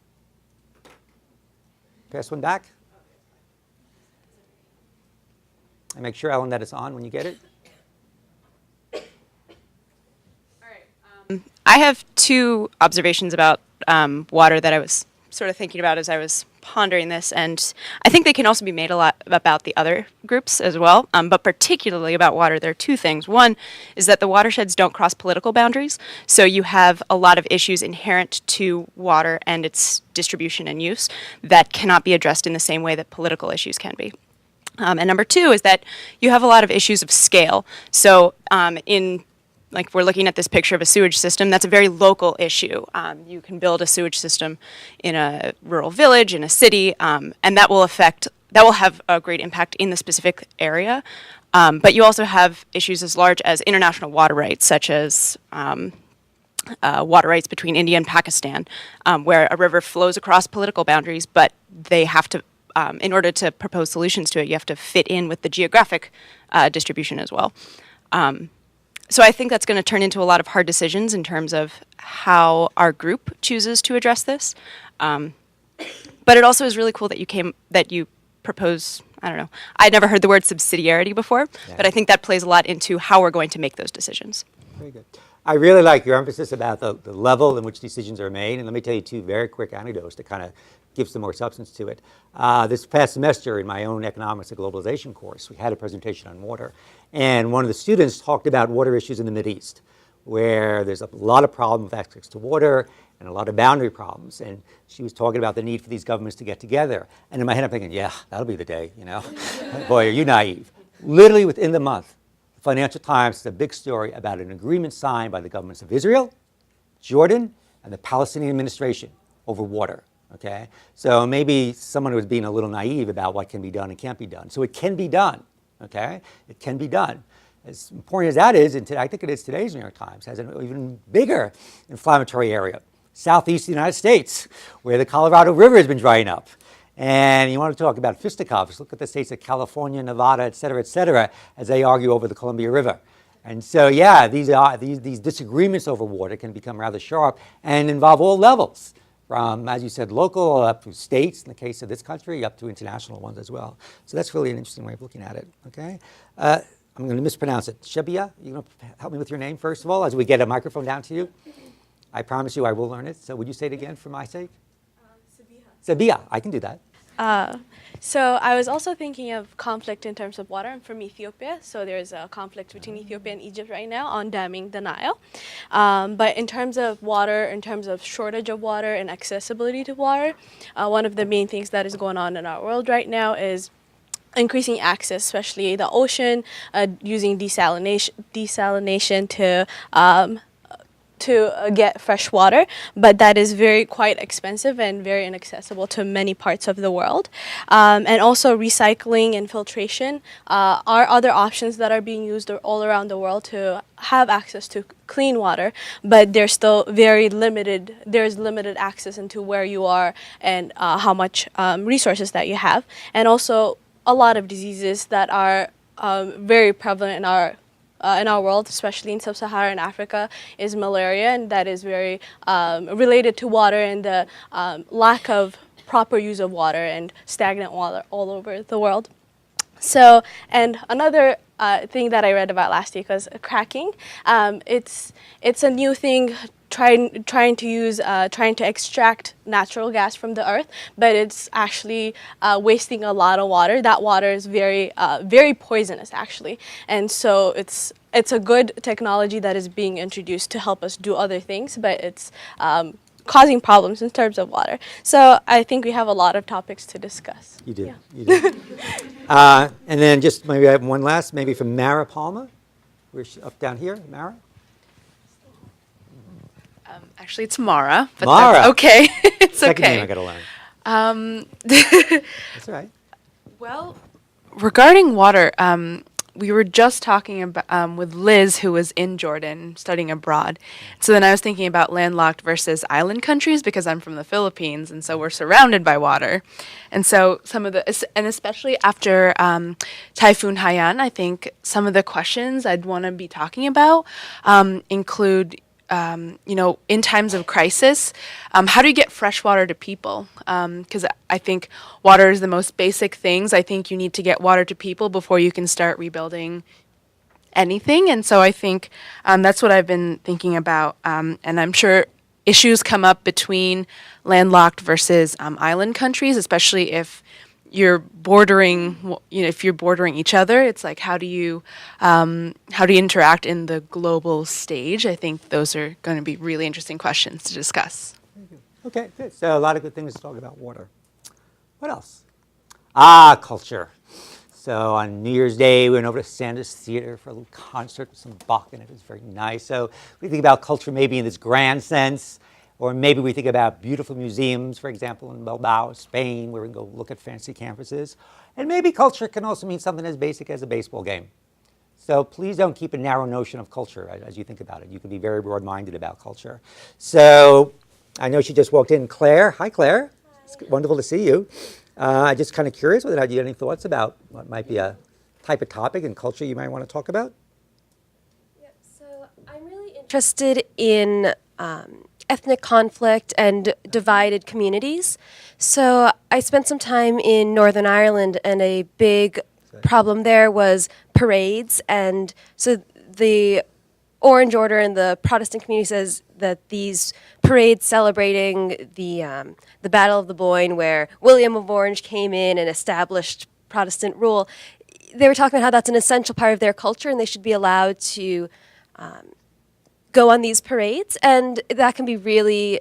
Pass one back. And make sure, Ellen, that it's on when you get it. All right. I have 2 observations about water that I was sort of thinking about as I was pondering this, and I think they can also be made a lot about the other groups as well, but particularly about water. There are 2 things. One is that the watersheds don't cross political boundaries, so you have a lot of issues inherent to water and its distribution and use that cannot be addressed in the same way that political issues can be. And number 2 is that you have a lot of issues of scale. So like we're looking at this picture of a sewage system, that's a very local issue. You can build a sewage system in a rural village, in a city, and that will have a great impact in the specific area. But you also have issues as large as international water rights, such as water rights between India and Pakistan, where a river flows across political boundaries, but they have to, in order to propose solutions to it, you have to fit in with the geographic distribution as well. So I think that's going to turn into a lot of hard decisions in terms of how our group chooses to address this. But it also is really cool that you propose, I don't know, I'd never heard the word subsidiarity before, but I think that plays a lot into how we're going to make those decisions. Very good. I really like your emphasis about the level in which decisions are made. And let me tell you two very quick anecdotes to kind of give some more substance to it. This past semester in my own economics and globalization course, we had a presentation on water. And one of the students talked about water issues in the Mideast, where there's a lot of problems with access to water and a lot of boundary problems. And she was talking about the need for these governments to get together. And in my head, I'm thinking, yeah, that'll be the day, you know. Boy, are you naive. Literally within the month, the Financial Times has a big story about an agreement signed by the governments of Israel, Jordan, and the Palestinian administration over water. Okay? So maybe someone was being a little naive about what can be done and can't be done. So it can be done. Okay? It can be done. As important as that is, and I think it is today's New York Times, has an even bigger inflammatory area, southeast United States, where the Colorado River has been drying up. And you want to talk about fisticuffs, look at the states of California, Nevada, et cetera, as they argue over the Columbia River. And so, yeah, these disagreements over water can become rather sharp and involve all levels, from, as you said, local up to states, in the case of this country, up to international ones as well. So that's really an interesting way of looking at it, okay? I'm going to mispronounce it. Shabia, you going to help me with your name, first of all, as we get a microphone down to you? I promise you I will learn it. So would you say it again for my sake? Sabia, I can do that. So I was also thinking of conflict in terms of water. I'm from Ethiopia, so there's a conflict between Ethiopia and Egypt right now on damming the Nile. But in terms of water, in terms of shortage of water and accessibility to water, one of the main things that is going on in our world right now is increasing access, especially the ocean, using desalination to get fresh water, but that is quite expensive and very inaccessible to many parts of the world. And also recycling and filtration are other options that are being used all around the world to have access to clean water, but there's still there's limited access into where you are and how much resources that you have. And also a lot of diseases that are very prevalent in our world, especially in sub-Saharan Africa, is malaria, and that is very related to water and the lack of proper use of water and stagnant water all over the world. So, and another thing that I read about last week was cracking. It's a new thing, trying to extract natural gas from the earth, but it's actually wasting a lot of water. That water is very poisonous, actually, and so it's a good technology that is being introduced to help us do other things, but it's causing problems in terms of water. So I think we have a lot of topics to discuss. You do. Yeah. You do. And then just maybe I have one last, maybe from Mara Palma. Where's up down here, Mara? Actually, it's Mara. But Mara. That's okay. It's Second okay. name I got to learn. That's all right. Well, regarding water, we were just talking about with Liz, who was in Jordan studying abroad. So then I was thinking about landlocked versus island countries, because I'm from the Philippines, and so we're surrounded by water. And so and especially after Typhoon Haiyan, I think some of the questions I'd want to be talking about include, in times of crisis, how do you get fresh water to people? Because I think water is the most basic things. I think you need to get water to people before you can start rebuilding anything. And so I think that's what I've been thinking about. And I'm sure issues come up between landlocked versus island countries, especially if you're bordering, if you're bordering each other. It's like, how do you interact in the global stage? I think those are going to be really interesting questions to discuss. Okay, good. So a lot of good things to talk about water. What else? Culture. So on New Year's Day, we went over to Sanders Theater for a little concert with some Bach, and it was very nice. So we think about culture maybe in this grand sense, or maybe we think about beautiful museums, for example, in Bilbao, Spain, where we can go look at fancy campuses. And maybe culture can also mean something as basic as a baseball game. So please don't keep a narrow notion of culture as you think about it. You can be very broad-minded about culture. So I know she just walked in. Claire, hi Claire. Hi. It's wonderful to see you. I'm just kind of curious whether you had any thoughts about what might be a type of topic and culture you might want to talk about. Yeah, so I'm really interested in ethnic conflict and divided communities. So I spent some time in Northern Ireland, and a big problem there was parades. And so the Orange Order and the Protestant community says that these parades celebrating the Battle of the Boyne, where William of Orange came in and established Protestant rule, they were talking about how that's an essential part of their culture and they should be allowed to go on these parades. And that can be really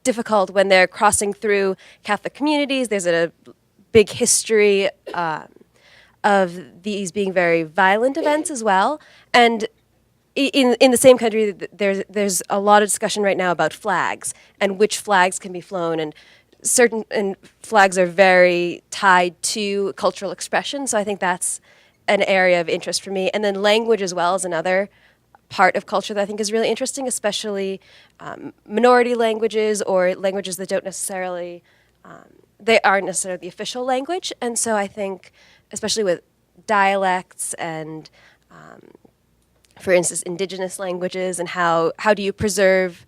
difficult when they're crossing through Catholic communities. There's a big history of these being very violent events as well. And in the same country, there's a lot of discussion right now about flags and which flags can be flown, and certain flags are very tied to cultural expression. So I think that's an area of interest for me. And then language as well is another part of culture that I think is really interesting, especially minority languages or languages that don't necessarily they aren't necessarily the official language. And so I think, especially with dialects and for instance, indigenous languages, and how do you preserve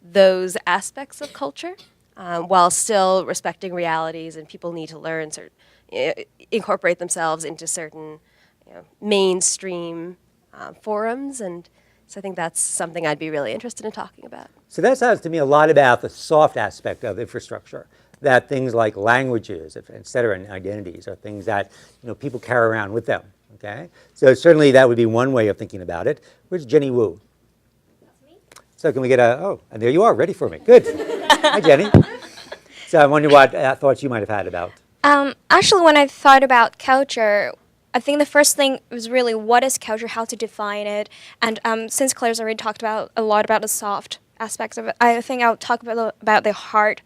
those aspects of culture while still respecting realities, and people need to learn, incorporate themselves into certain mainstream forums. And so I think that's something I'd be really interested in talking about. So that sounds to me a lot about the soft aspect of infrastructure, that things like languages, et cetera, and identities are things that people carry around with them. Okay, so certainly that would be one way of thinking about it. Where's Jenny Wu? That's me. So can we get and there you are, ready for me. Good. Hi, Jenny. So I wonder what thoughts you might have had about. Actually, when I thought about culture, I think the first thing was really what is culture, how to define it. And since Claire's already talked about a lot about the soft aspects of it, I think I'll talk about the hard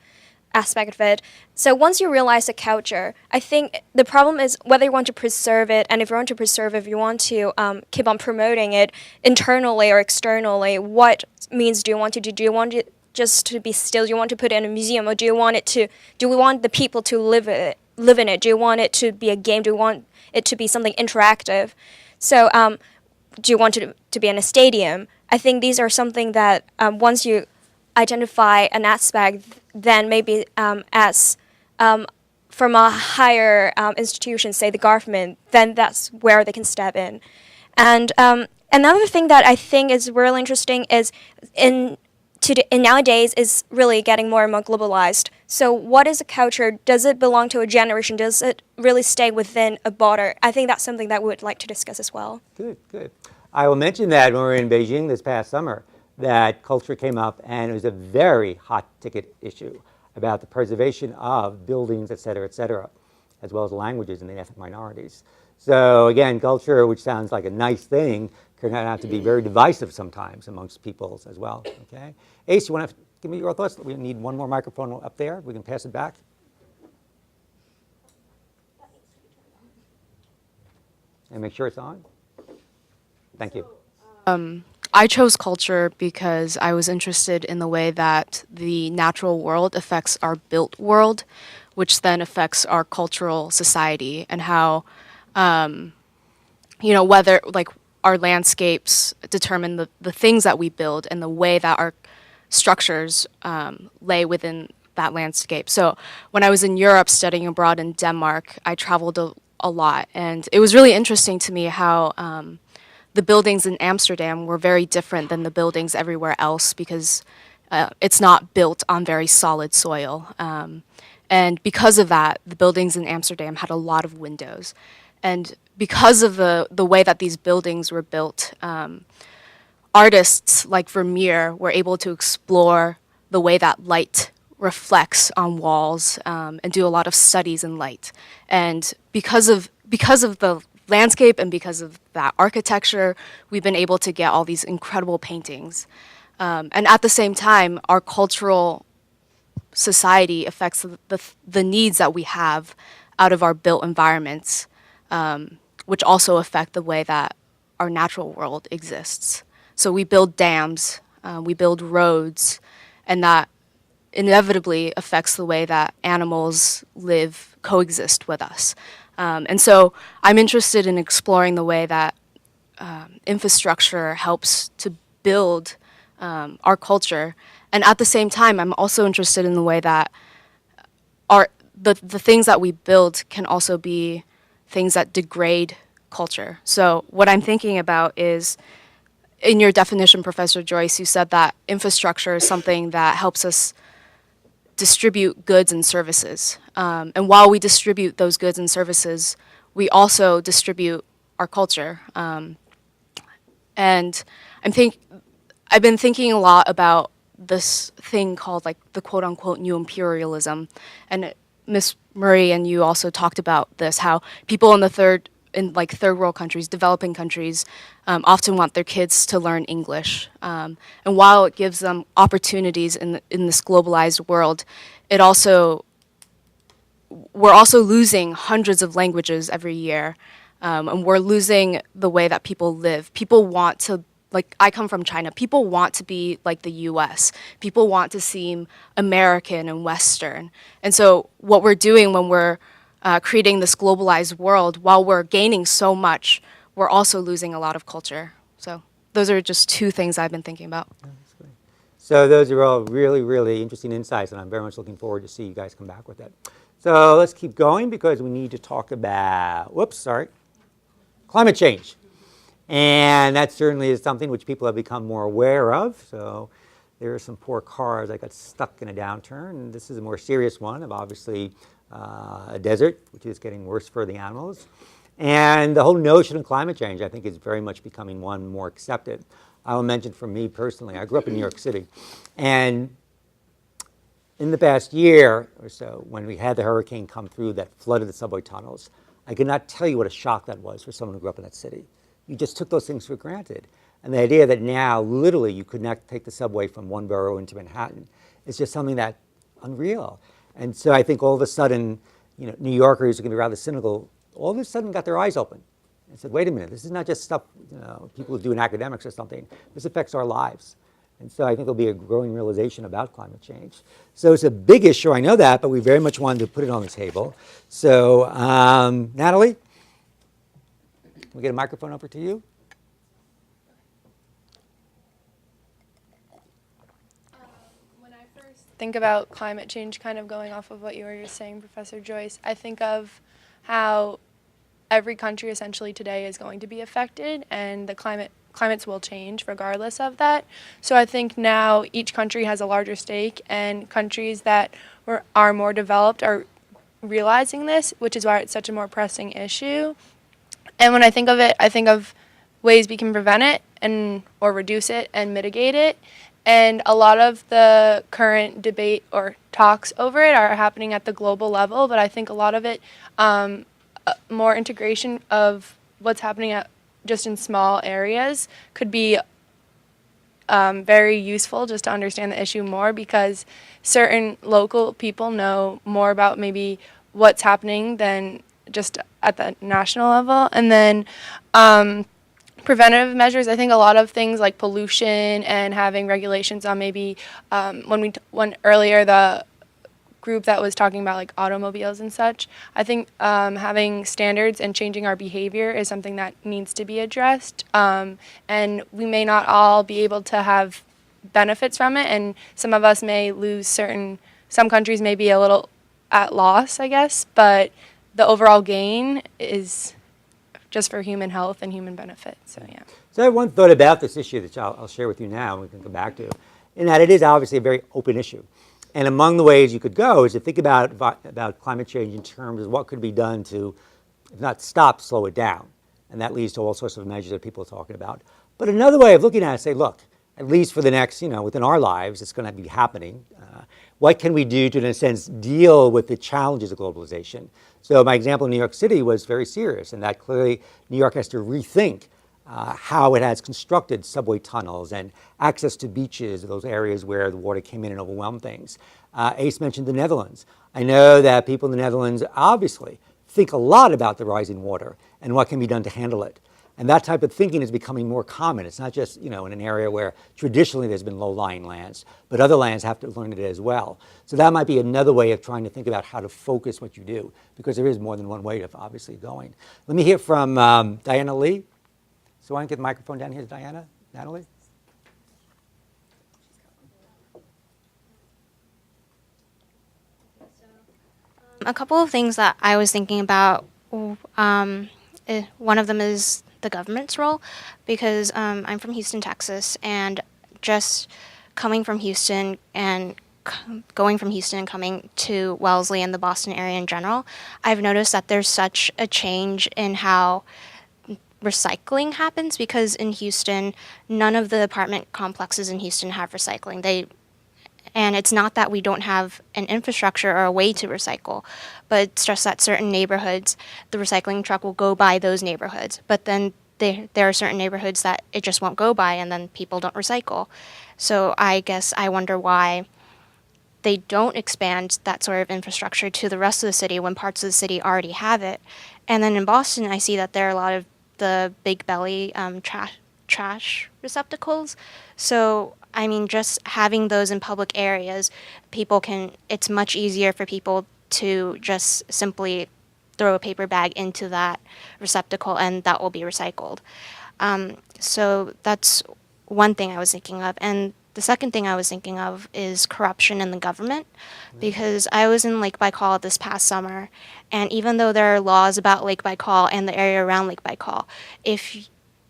aspect of it. So once you realize the culture, I think the problem is whether you want to preserve it, and if you want to preserve it, if you want to keep on promoting it internally or externally, what means do you want to do? Do you want it just to be still? Do you want to put it in a museum, or do we want the people to live in it? Do you want it to be a game? Do you want it to be something interactive? So do you want it to be in a stadium? I think these are something that once you identify an aspect, then maybe as from a higher institution, say the government, then that's where they can step in. And another thing that I think is really interesting is nowadays is really getting more and more globalized. So what is a culture? Does it belong to a generation? Does it really stay within a border? I think that's something that we would like to discuss as well. Good, good. I will mention that when we were in Beijing this past summer, that culture came up, and it was a very hot ticket issue about the preservation of buildings, et cetera, as well as languages in the ethnic minorities. So again, culture, which sounds like a nice thing, can have to be very divisive sometimes amongst peoples as well. Okay, Ace, you want to give me your thoughts? We need one more microphone up there. We can pass it back. And make sure it's on. Thank you. I chose culture because I was interested in the way that the natural world affects our built world, which then affects our cultural society, and how, whether like our landscapes determine the things that we build and the way that our structures lay within that landscape. So when I was in Europe studying abroad in Denmark, I traveled a lot, and it was really interesting to me how the buildings in Amsterdam were very different than the buildings everywhere else, because it's not built on very solid soil. And because of that, the buildings in Amsterdam had a lot of windows. And because of the way that these buildings were built, artists like Vermeer were able to explore the way that light reflects on walls and do a lot of studies in light. And because of the landscape and because of that architecture, we've been able to get all these incredible paintings. And at the same time, our cultural society affects the needs that we have out of our built environments, which also affect the way that our natural world exists. So we build dams, we build roads, and that inevitably affects the way that animals live, coexist with us. And so I'm interested in exploring the way that infrastructure helps to build our culture. And at the same time, I'm also interested in the way that the things that we build can also be things that degrade culture. So what I'm thinking about is, in your definition, Professor Joyce, you said that infrastructure is something that helps us distribute goods and services. And while we distribute those goods and services, we also distribute our culture. And I've been thinking a lot about this thing called like the quote unquote new imperialism. And Ms. Murray and you also talked about this, how people in third world countries, developing countries, often want their kids to learn English. And while it gives them opportunities in this globalized world, we're also losing hundreds of languages every year. And we're losing the way that people live. People want to, like, I come from China. People want to be like the US. People want to seem American and Western. And so what we're doing when we're creating this globalized world, while we're gaining so much, we're also losing a lot of culture. So those are just two things I've been thinking about. So those are all really, really interesting insights, and I'm very much looking forward to see you guys come back with that. So let's keep going because we need to talk about, climate change. And that certainly is something which people have become more aware of. So there are some poor cars that got stuck in a downturn. And this is a more serious one of obviously a desert, which is getting worse for the animals. And the whole notion of climate change, I think, is very much becoming one more accepted. I will mention for me personally, I grew up in New York City. And in the past year or so, when we had the hurricane come through that flooded the subway tunnels, I could not tell you what a shock that was for someone who grew up in that city. You just took those things for granted. And the idea that now, literally, you could not take the subway from one borough into Manhattan is just something that's unreal. And so I think all of a sudden, New Yorkers are going to be rather cynical, all of a sudden got their eyes open and said, wait a minute, this is not just stuff people do in academics or something. This affects our lives. And so I think there'll be a growing realization about climate change. So it's a big issue, I know that, but we very much wanted to put it on the table. So Natalie, can we get a microphone over to you? When I first think about climate change, kind of going off of what you were just saying, Professor Joyce, I think of how every country essentially today is going to be affected, and the climates will change regardless of that. So I think now each country has a larger stake, and countries that are more developed are realizing this, which is why it's such a more pressing issue. And when I think of it, I think of ways we can prevent it or reduce it and mitigate it. And a lot of the current debate or talks over it are happening at the global level, but I think a lot of it, more integration of what's happening just in small areas could be very useful just to understand the issue more, because certain local people know more about maybe what's happening than just at the national level. And then preventative measures, I think a lot of things like pollution and having regulations on maybe when earlier the group that was talking about like automobiles and such, I think having standards and changing our behavior is something that needs to be addressed. And we may not all be able to have benefits from it, and some of us may lose some countries may be a little at loss, I guess, but the overall gain is just for human health and human benefit. So yeah. So I have one thought about this issue that I'll share with you now, and we can come back to, in that it is obviously a very open issue. And among the ways you could go is to think about climate change in terms of what could be done to, if not stop, slow it down. And that leads to all sorts of measures that people are talking about. But another way of looking at it is say, look, at least for the next, within our lives, it's going to be happening. What can we do to, in a sense, deal with the challenges of globalization? So my example in New York City was very serious, and that clearly New York has to rethink how it has constructed subway tunnels and access to beaches, those areas where the water came in and overwhelmed things. Ace mentioned the Netherlands. I know that people in the Netherlands obviously think a lot about the rising water and what can be done to handle it. And that type of thinking is becoming more common. It's not just, in an area where traditionally there's been low-lying lands, but other lands have to learn it as well. So that might be another way of trying to think about how to focus what you do, because there is more than one way of obviously going. Let me hear from Diana Lee. So why don't I get the microphone down here to Diana? Natalie? A couple of things that I was thinking about. One of them is the government's role, because I'm from Houston, Texas, and just coming from Houston and going from Houston and coming to Wellesley and the Boston area in general, I've noticed that there's such a change in how recycling happens, because in Houston, none of the apartment complexes in Houston have recycling. And it's not that we don't have an infrastructure or a way to recycle, but it's just that certain neighborhoods, the recycling truck will go by those neighborhoods. But then there are certain neighborhoods that it just won't go by, and then people don't recycle. So I guess I wonder why they don't expand that sort of infrastructure to the rest of the city when parts of the city already have it. And then in Boston, I see that there are a lot of the big belly trash receptacles. So I mean, just having those in public areas, it's much easier for people to just simply throw a paper bag into that receptacle and that will be recycled. So that's one thing I was thinking of. And the second thing I was thinking of is corruption in the government, because I was in Lake Baikal this past summer, and even though there are laws about Lake Baikal and the area around Lake Baikal,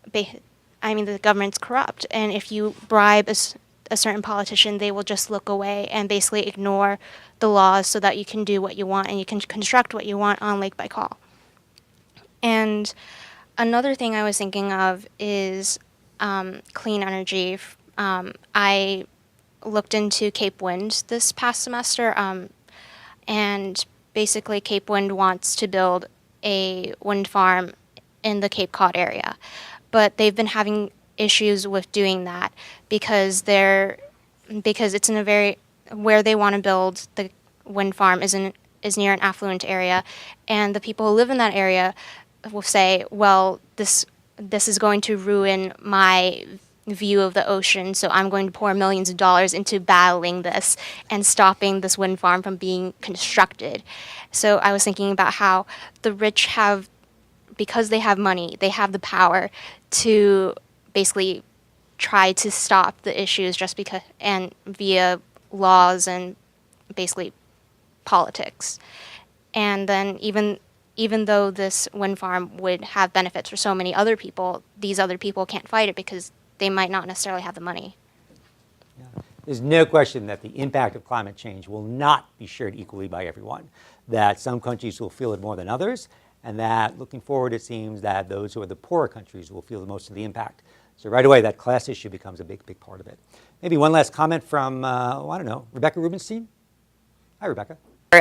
the government's corrupt, and if you bribe a certain politician, they will just look away and basically ignore the laws so that you can do what you want and you can construct what you want on Lake Baikal. And another thing I was thinking of is clean energy. I looked into Cape Wind this past semester, and basically Cape Wind wants to build a wind farm in the Cape Cod area. But they've been having issues with doing that because it's in a where they want to build the wind farm is near an affluent area, and the people who live in that area will say, well, this is going to ruin my view of the ocean, so I'm going to pour millions of dollars into battling this and stopping this wind farm from being constructed. So I was thinking about how the rich because they have money, they have the power to basically try to stop the issues just because, and via laws and basically politics. And then even though this wind farm would have benefits for so many other people, these other people can't fight it because they might not necessarily have the money. Yeah. There's no question that the impact of climate change will not be shared equally by everyone, that some countries will feel it more than others, and that looking forward, it seems that those who are the poorer countries will feel the most of the impact. So right away, that class issue becomes a big, big part of it. Maybe one last comment from, Rebecca Rubenstein. Hi, Rebecca.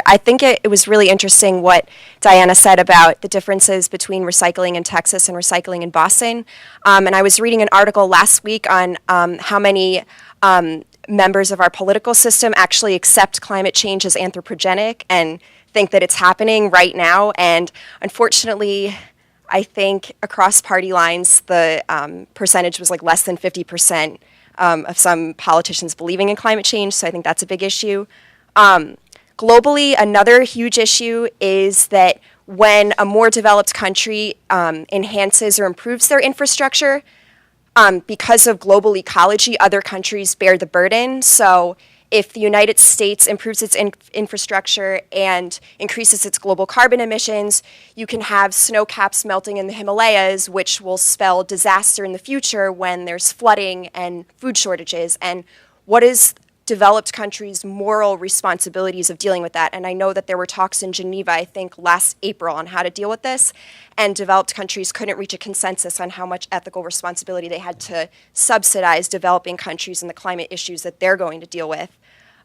I think it was really interesting what Diana said about the differences between recycling in Texas and recycling in Boston. And I was reading an article last week on how many members of our political system actually accept climate change as anthropogenic and think that it's happening right now. And unfortunately, I think across party lines, the percentage was like less than 50% of some politicians believing in climate change. So I think that's a big issue. Globally, another huge issue is that when a more developed country enhances or improves their infrastructure, because of global ecology, other countries bear the burden. So if the United States improves its infrastructure and increases its global carbon emissions, you can have snow caps melting in the Himalayas, which will spell disaster in the future when there's flooding and food shortages. And what is developed countries' moral responsibilities of dealing with that? And I know that there were talks in Geneva, I think last April, on how to deal with this, and developed countries couldn't reach a consensus on how much ethical responsibility they had to subsidize developing countries and the climate issues that they're going to deal with.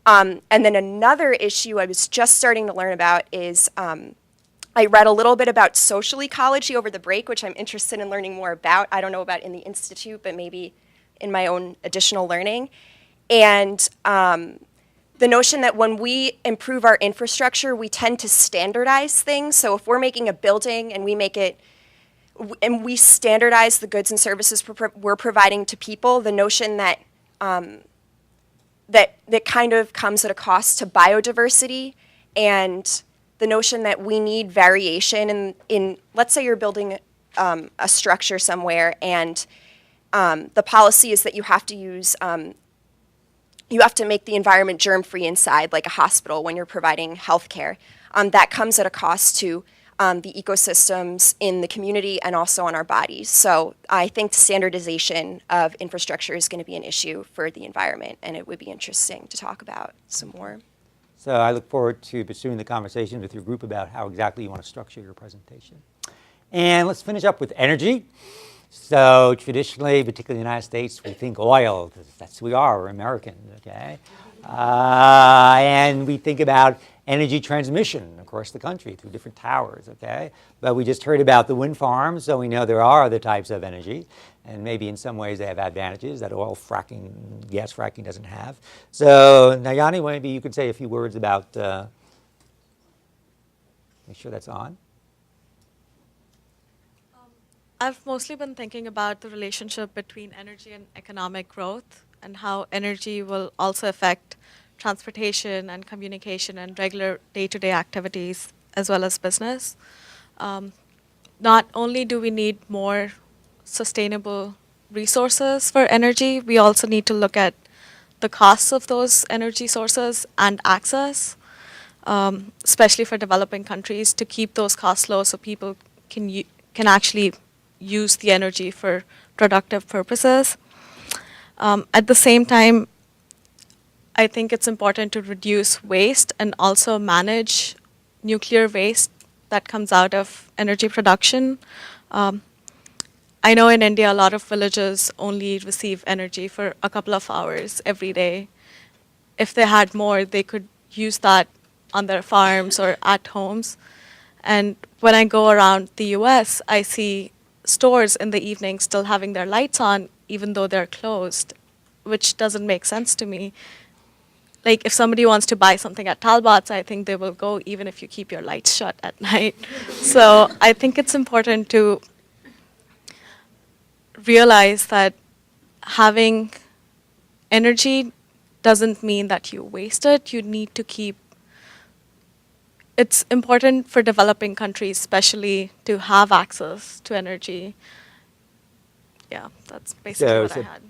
And then another issue I was just starting to learn about is I read a little bit about social ecology over the break, which I'm interested in learning more about. I don't know about in the Institute, but maybe in my own additional learning. And the notion that when we improve our infrastructure, we tend to standardize things. So if we're making a building and we make it and we standardize the goods and services we're providing to people, the notion that that kind of comes at a cost to biodiversity, and the notion that we need variation in let's say you're building a structure somewhere, and the policy is that you have to use you have to make the environment germ-free inside, like a hospital when you're providing health care. That comes at a cost to the ecosystems in the community and also on our bodies. So I think standardization of infrastructure is going to be an issue for the environment, and it would be interesting to talk about some more. So I look forward to pursuing the conversation with your group about how exactly you want to structure your presentation. And let's finish up with energy. So traditionally, particularly in the United States, we think oil. That's who we are. We're American, okay? And we think about energy transmission across the country through different towers, okay? But we just heard about the wind farms, so we know there are other types of energy, and maybe in some ways they have advantages that oil fracking, gas fracking doesn't have. So Nayani, maybe you could say a few words about, make sure that's on. I've mostly been thinking about the relationship between energy and economic growth, and how energy will also affect transportation and communication and regular day-to-day activities as well as business. Not only do we need more sustainable resources for energy, we also need to look at the costs of those energy sources and access, especially for developing countries, to keep those costs low so people can actually use the energy for productive purposes. At the same time, I think it's important to reduce waste and also manage nuclear waste that comes out of energy production. I know in India, a lot of villages only receive energy for a couple of hours every day. If they had more, they could use that on their farms or at homes. And when I go around the US, I see stores in the evening still having their lights on, even though they're closed, which doesn't make sense to me. Like, if somebody wants to buy something at Talbot's, I think they will go even if you keep your lights shut at night. So I think it's important to realize that having energy doesn't mean that you waste it. You need to keep. It's important for developing countries, especially, to have access to energy. Yeah, that's basically what I had.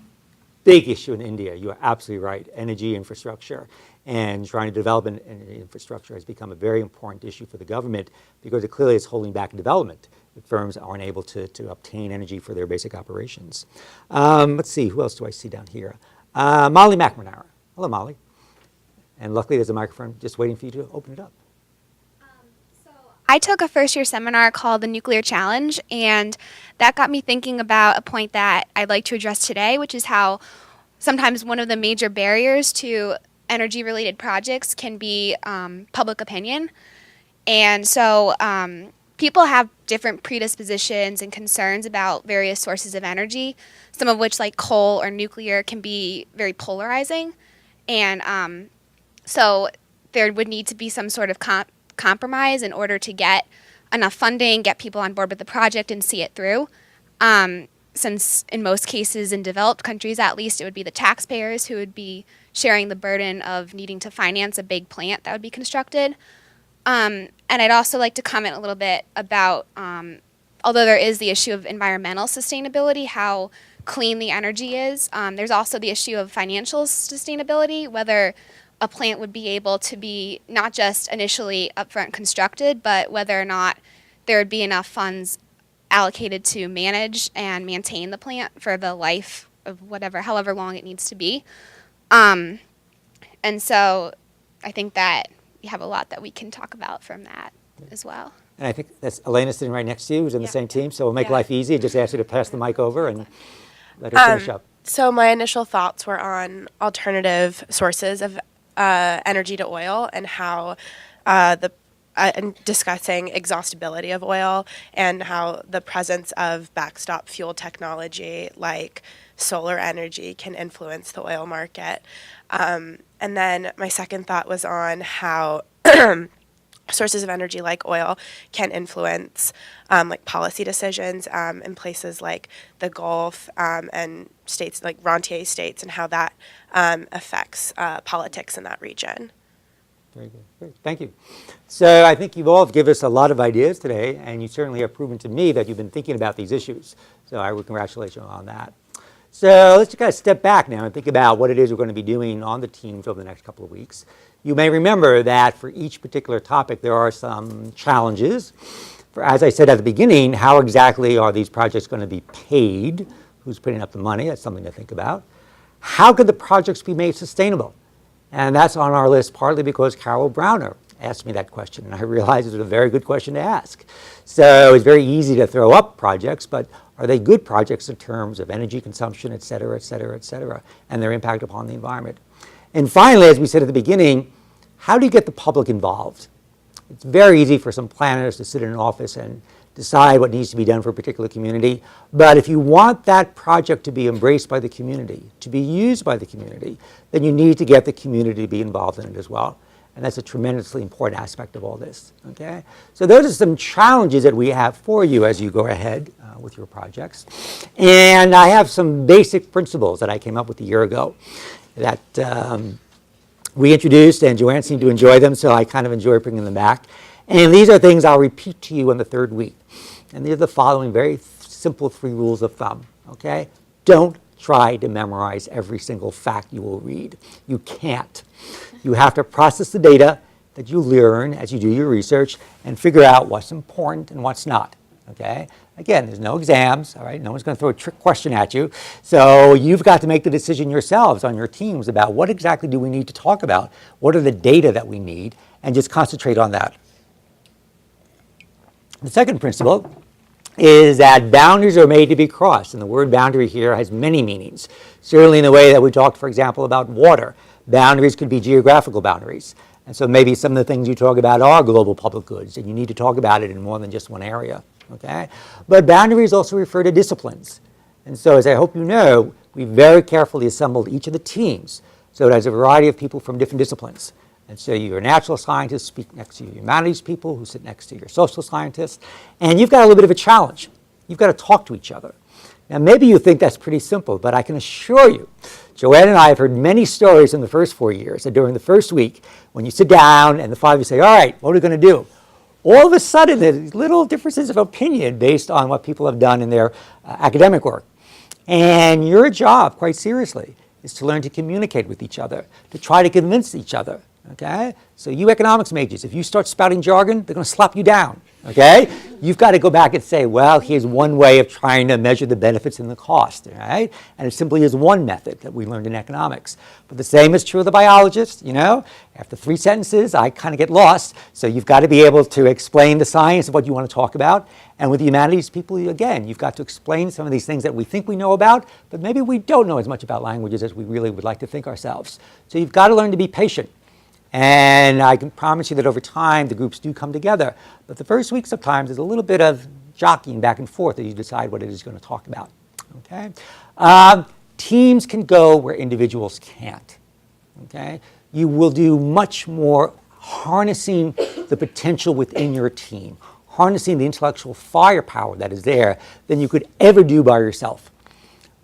Big issue in India. You are absolutely right. Energy infrastructure and trying to develop an energy infrastructure has become a very important issue for the government because it clearly is holding back development. The firms aren't able to obtain energy for their basic operations. Let's see, who else do I see down here? Molly McNamara. Hello, Molly. And luckily there's a microphone just waiting for you to open it up. I took a first-year seminar called The Nuclear Challenge, and that got me thinking about a point that I'd like to address today, which is how sometimes one of the major barriers to energy-related projects can be public opinion. And so people have different predispositions and concerns about various sources of energy, some of which, like coal or nuclear, can be very polarizing. And so there would need to be some sort of compromise in order to get enough funding, get people on board with the project, and see it through. Since in most cases, in developed countries at least, it would be the taxpayers who would be sharing the burden of needing to finance a big plant that would be constructed. And I'd also like to comment a little bit about, although there is the issue of environmental sustainability, how clean the energy is, there's also the issue of financial sustainability, whether a plant would be able to be not just initially upfront constructed, but whether or not there would be enough funds allocated to manage and maintain the plant for the life of however long it needs to be. And so I think that we have a lot that we can talk about from that as well. And I think that's Elena sitting right next to you, who's in the same team, so we'll make life easy and just ask you to pass the mic over and let her finish up. So my initial thoughts were on alternative sources of energy to oil, and how and discussing exhaustibility of oil, and how the presence of backstop fuel technology like solar energy can influence the oil market. And then my second thought was on how sources of energy like oil can influence like policy decisions in places like the Gulf and states like rentier states, and how that affects politics in that region. Very good. Great. Thank you. So I think you've all given us a lot of ideas today, and you certainly have proven to me that you've been thinking about these issues. So I would congratulate you on that. So let's just kind of step back now and think about what it is we're going to be doing on the teams over the next couple of weeks. You may remember that for each particular topic, there are some challenges. As I said at the beginning, how exactly are these projects going to be paid? Who's putting up the money? That's something to think about. How could the projects be made sustainable? And that's on our list partly because Carol Browner asked me that question, and I realized it was a very good question to ask. So it's very easy to throw up projects, but are they good projects in terms of energy consumption, et cetera, et cetera, et cetera, and their impact upon the environment? And finally, as we said at the beginning, how do you get the public involved? It's very easy for some planners to sit in an office and decide what needs to be done for a particular community. But if you want that project to be embraced by the community, to be used by the community, then you need to get the community to be involved in it as well. And that's a tremendously important aspect of all this. Okay? So those are some challenges that we have for you as you go ahead with your projects. And I have some basic principles that I came up with a year ago that we introduced, and Joanne seemed to enjoy them, so I kind of enjoy bringing them back. And these are things I'll repeat to you in the third week. And these are the following very simple 3 rules of thumb, okay? Don't try to memorize every single fact you will read. You can't. You have to process the data that you learn as you do your research and figure out what's important and what's not, okay? Again, there's no exams, all right? No one's going to throw a trick question at you. So you've got to make the decision yourselves on your teams about what exactly do we need to talk about, what are the data that we need, and just concentrate on that. The second principle is that boundaries are made to be crossed, and the word boundary here has many meanings. Certainly in the way that we talked, for example, about water. Boundaries could be geographical boundaries. And so maybe some of the things you talk about are global public goods, and you need to talk about it in more than just one area. Okay? But boundaries also refer to disciplines. And so as I hope you know, we very carefully assembled each of the teams so it has a variety of people from different disciplines. And so your natural scientists speak next to your humanities people who sit next to your social scientists. And you've got a little bit of a challenge. You've got to talk to each other. Now maybe you think that's pretty simple, but I can assure you, Joanne and I have heard many stories in the first 4 years that during the first week, when you sit down and the 5 of you say, all right, what are we going to do? All of a sudden, there's little differences of opinion based on what people have done in their academic work. And your job, quite seriously, is to learn to communicate with each other, to try to convince each other. Okay? So you economics majors, if you start spouting jargon, they're going to slap you down. Okay? You've got to go back and say, well, here's one way of trying to measure the benefits and the cost. Right? And it simply is one method that we learned in economics. But the same is true of the biologist. You know, after 3 sentences, I kind of get lost. So you've got to be able to explain the science of what you want to talk about. And with the humanities people, again, you've got to explain some of these things that we think we know about, but maybe we don't know as much about languages as we really would like to think ourselves. So you've got to learn to be patient. And I can promise you that over time, the groups do come together. But the first week sometimes is a little bit of jockeying back and forth as you decide what it is you're going to talk about. Okay? Teams can go where individuals can't. Okay? You will do much more harnessing the potential within your team, harnessing the intellectual firepower that is there than you could ever do by yourself.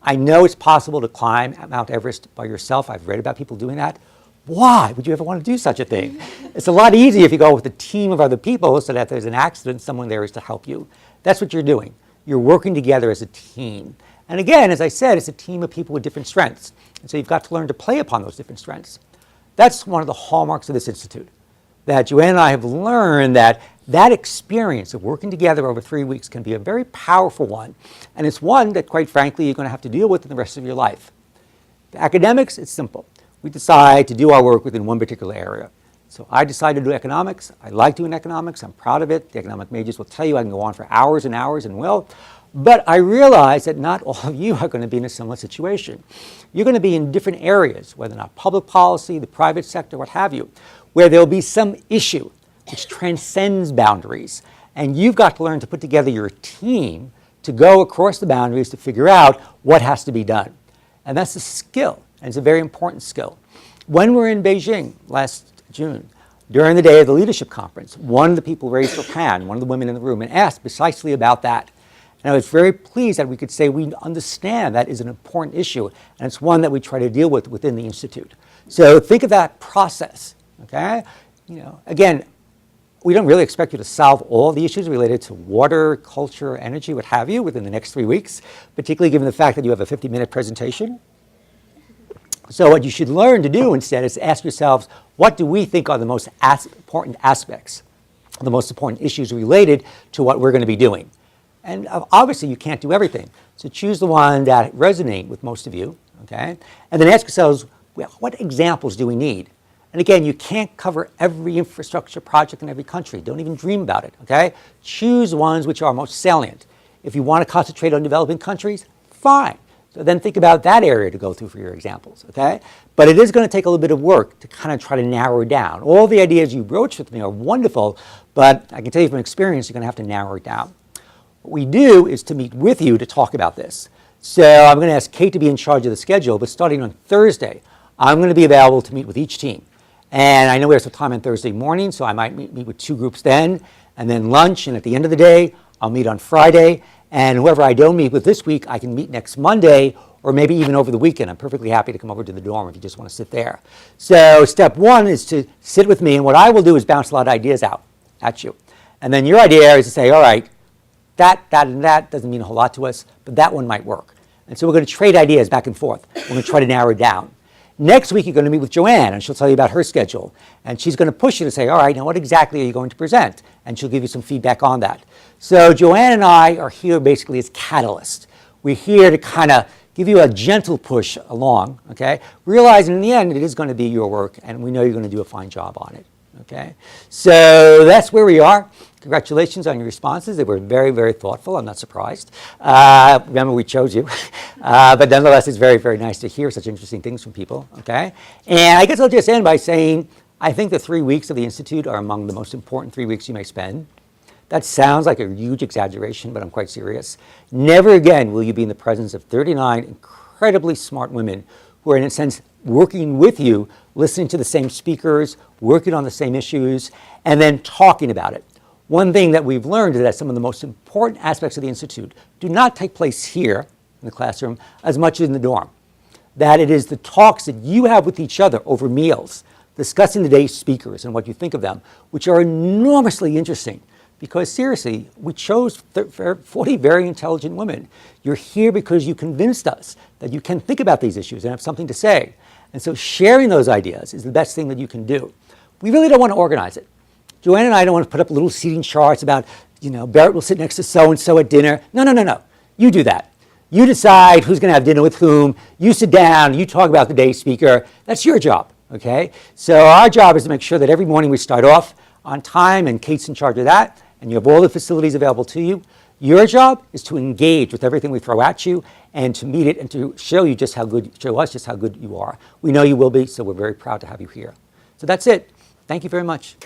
I know it's possible to climb Mount Everest by yourself. I've read about people doing that. Why would you ever want to do such a thing? It's a lot easier if you go with a team of other people so that if there's an accident, someone there is to help you. That's what you're doing. You're working together as a team. And again, as I said, it's a team of people with different strengths. And so you've got to learn to play upon those different strengths. That's one of the hallmarks of this institute, that Joanne and I have learned that experience of working together over 3 weeks can be a very powerful one. And it's one that, quite frankly, you're going to have to deal with in the rest of your life. The academics, it's simple. We decide to do our work within one particular area. So I decided to do economics. I like doing economics. I'm proud of it. The economic majors will tell you I can go on for hours and hours and will. But I realize that not all of you are going to be in a similar situation. You're going to be in different areas, whether or not public policy, the private sector, what have you, where there'll be some issue which transcends boundaries. And you've got to learn to put together your team to go across the boundaries to figure out what has to be done. And that's a skill. And it's a very important skill. When we were in Beijing last June, During the day of the leadership conference, one of the people raised her hand, one of the women in the room, and asked precisely about that. And I was very pleased that we could say we understand that is an important issue, and it's one that we try to deal with within the Institute. So think of that process, okay? Again, we don't really expect you to solve all the issues related to water, culture, energy, what have you, within the next 3 weeks, particularly given the fact that you have a 50-minute presentation. So what you should learn to do instead is ask yourselves, what do we think are the most important aspects, the most important issues related to what we're going to be doing? And obviously you can't do everything. So choose the one that resonate with most of you, okay? And then ask yourselves, well, what examples do we need? And again, you can't cover every infrastructure project in every country. Don't even dream about it, okay? Choose ones which are most salient. If you want to concentrate on developing countries, fine. So then think about that area to go through for your examples, okay? But it is going to take a little bit of work to kind of try to narrow it down. All the ideas you broached with me are wonderful, but I can tell you from experience, you're going to have to narrow it down. What we do is to meet with you to talk about this. So I'm going to ask Kate to be in charge of the schedule, but starting on Thursday, I'm going to be available to meet with each team. And I know we have some time on Thursday morning, so I might meet with 2 groups then, and then lunch, and at the end of the day, I'll meet on Friday. And whoever I don't meet with this week, I can meet next Monday, or maybe even over the weekend. I'm perfectly happy to come over to the dorm if you just want to sit there. So step 1 is to sit with me, and what I will do is bounce a lot of ideas out at you. And then your idea is to say, all right, that, and that doesn't mean a whole lot to us, but that one might work. And so we're going to trade ideas back and forth. We're going to try to narrow it down. Next week, you're going to meet with Joanne, and she'll tell you about her schedule. And she's going to push you to say, all right, now what exactly are you going to present? And she'll give you some feedback on that. So Joanne and I are here basically as catalysts. We're here to kind of give you a gentle push along, okay? Realizing in the end, it is going to be your work, and we know you're going to do a fine job on it, okay? So that's where we are. Congratulations on your responses. They were very, very thoughtful. I'm not surprised. Remember, we chose you. But nonetheless, it's very, very nice to hear such interesting things from people, okay? And I guess I'll just end by saying, I think the 3 weeks of the Institute are among the most important 3 weeks you may spend. That sounds like a huge exaggeration, but I'm quite serious. Never again will you be in the presence of 39 incredibly smart women who are, in a sense, working with you, listening to the same speakers, working on the same issues, and then talking about it. One thing that we've learned is that some of the most important aspects of the Institute do not take place here in the classroom as much as in the dorm. That it is the talks that you have with each other over meals, discussing the day's speakers and what you think of them, which are enormously interesting. Because seriously, we chose 40 very intelligent women. You're here because you convinced us that you can think about these issues and have something to say. And so sharing those ideas is the best thing that you can do. We really don't want to organize it. Joanne and I don't want to put up little seating charts about, Barrett will sit next to so-and-so at dinner. No. You do that. You decide who's going to have dinner with whom. You sit down. You talk about the day's speaker. That's your job, okay? So our job is to make sure that every morning we start off on time, and Kate's in charge of that, and you have all the facilities available to you. Your job is to engage with everything we throw at you and to meet it and to show us just how good you are. We know you will be, so we're very proud to have you here. So that's it. Thank you very much.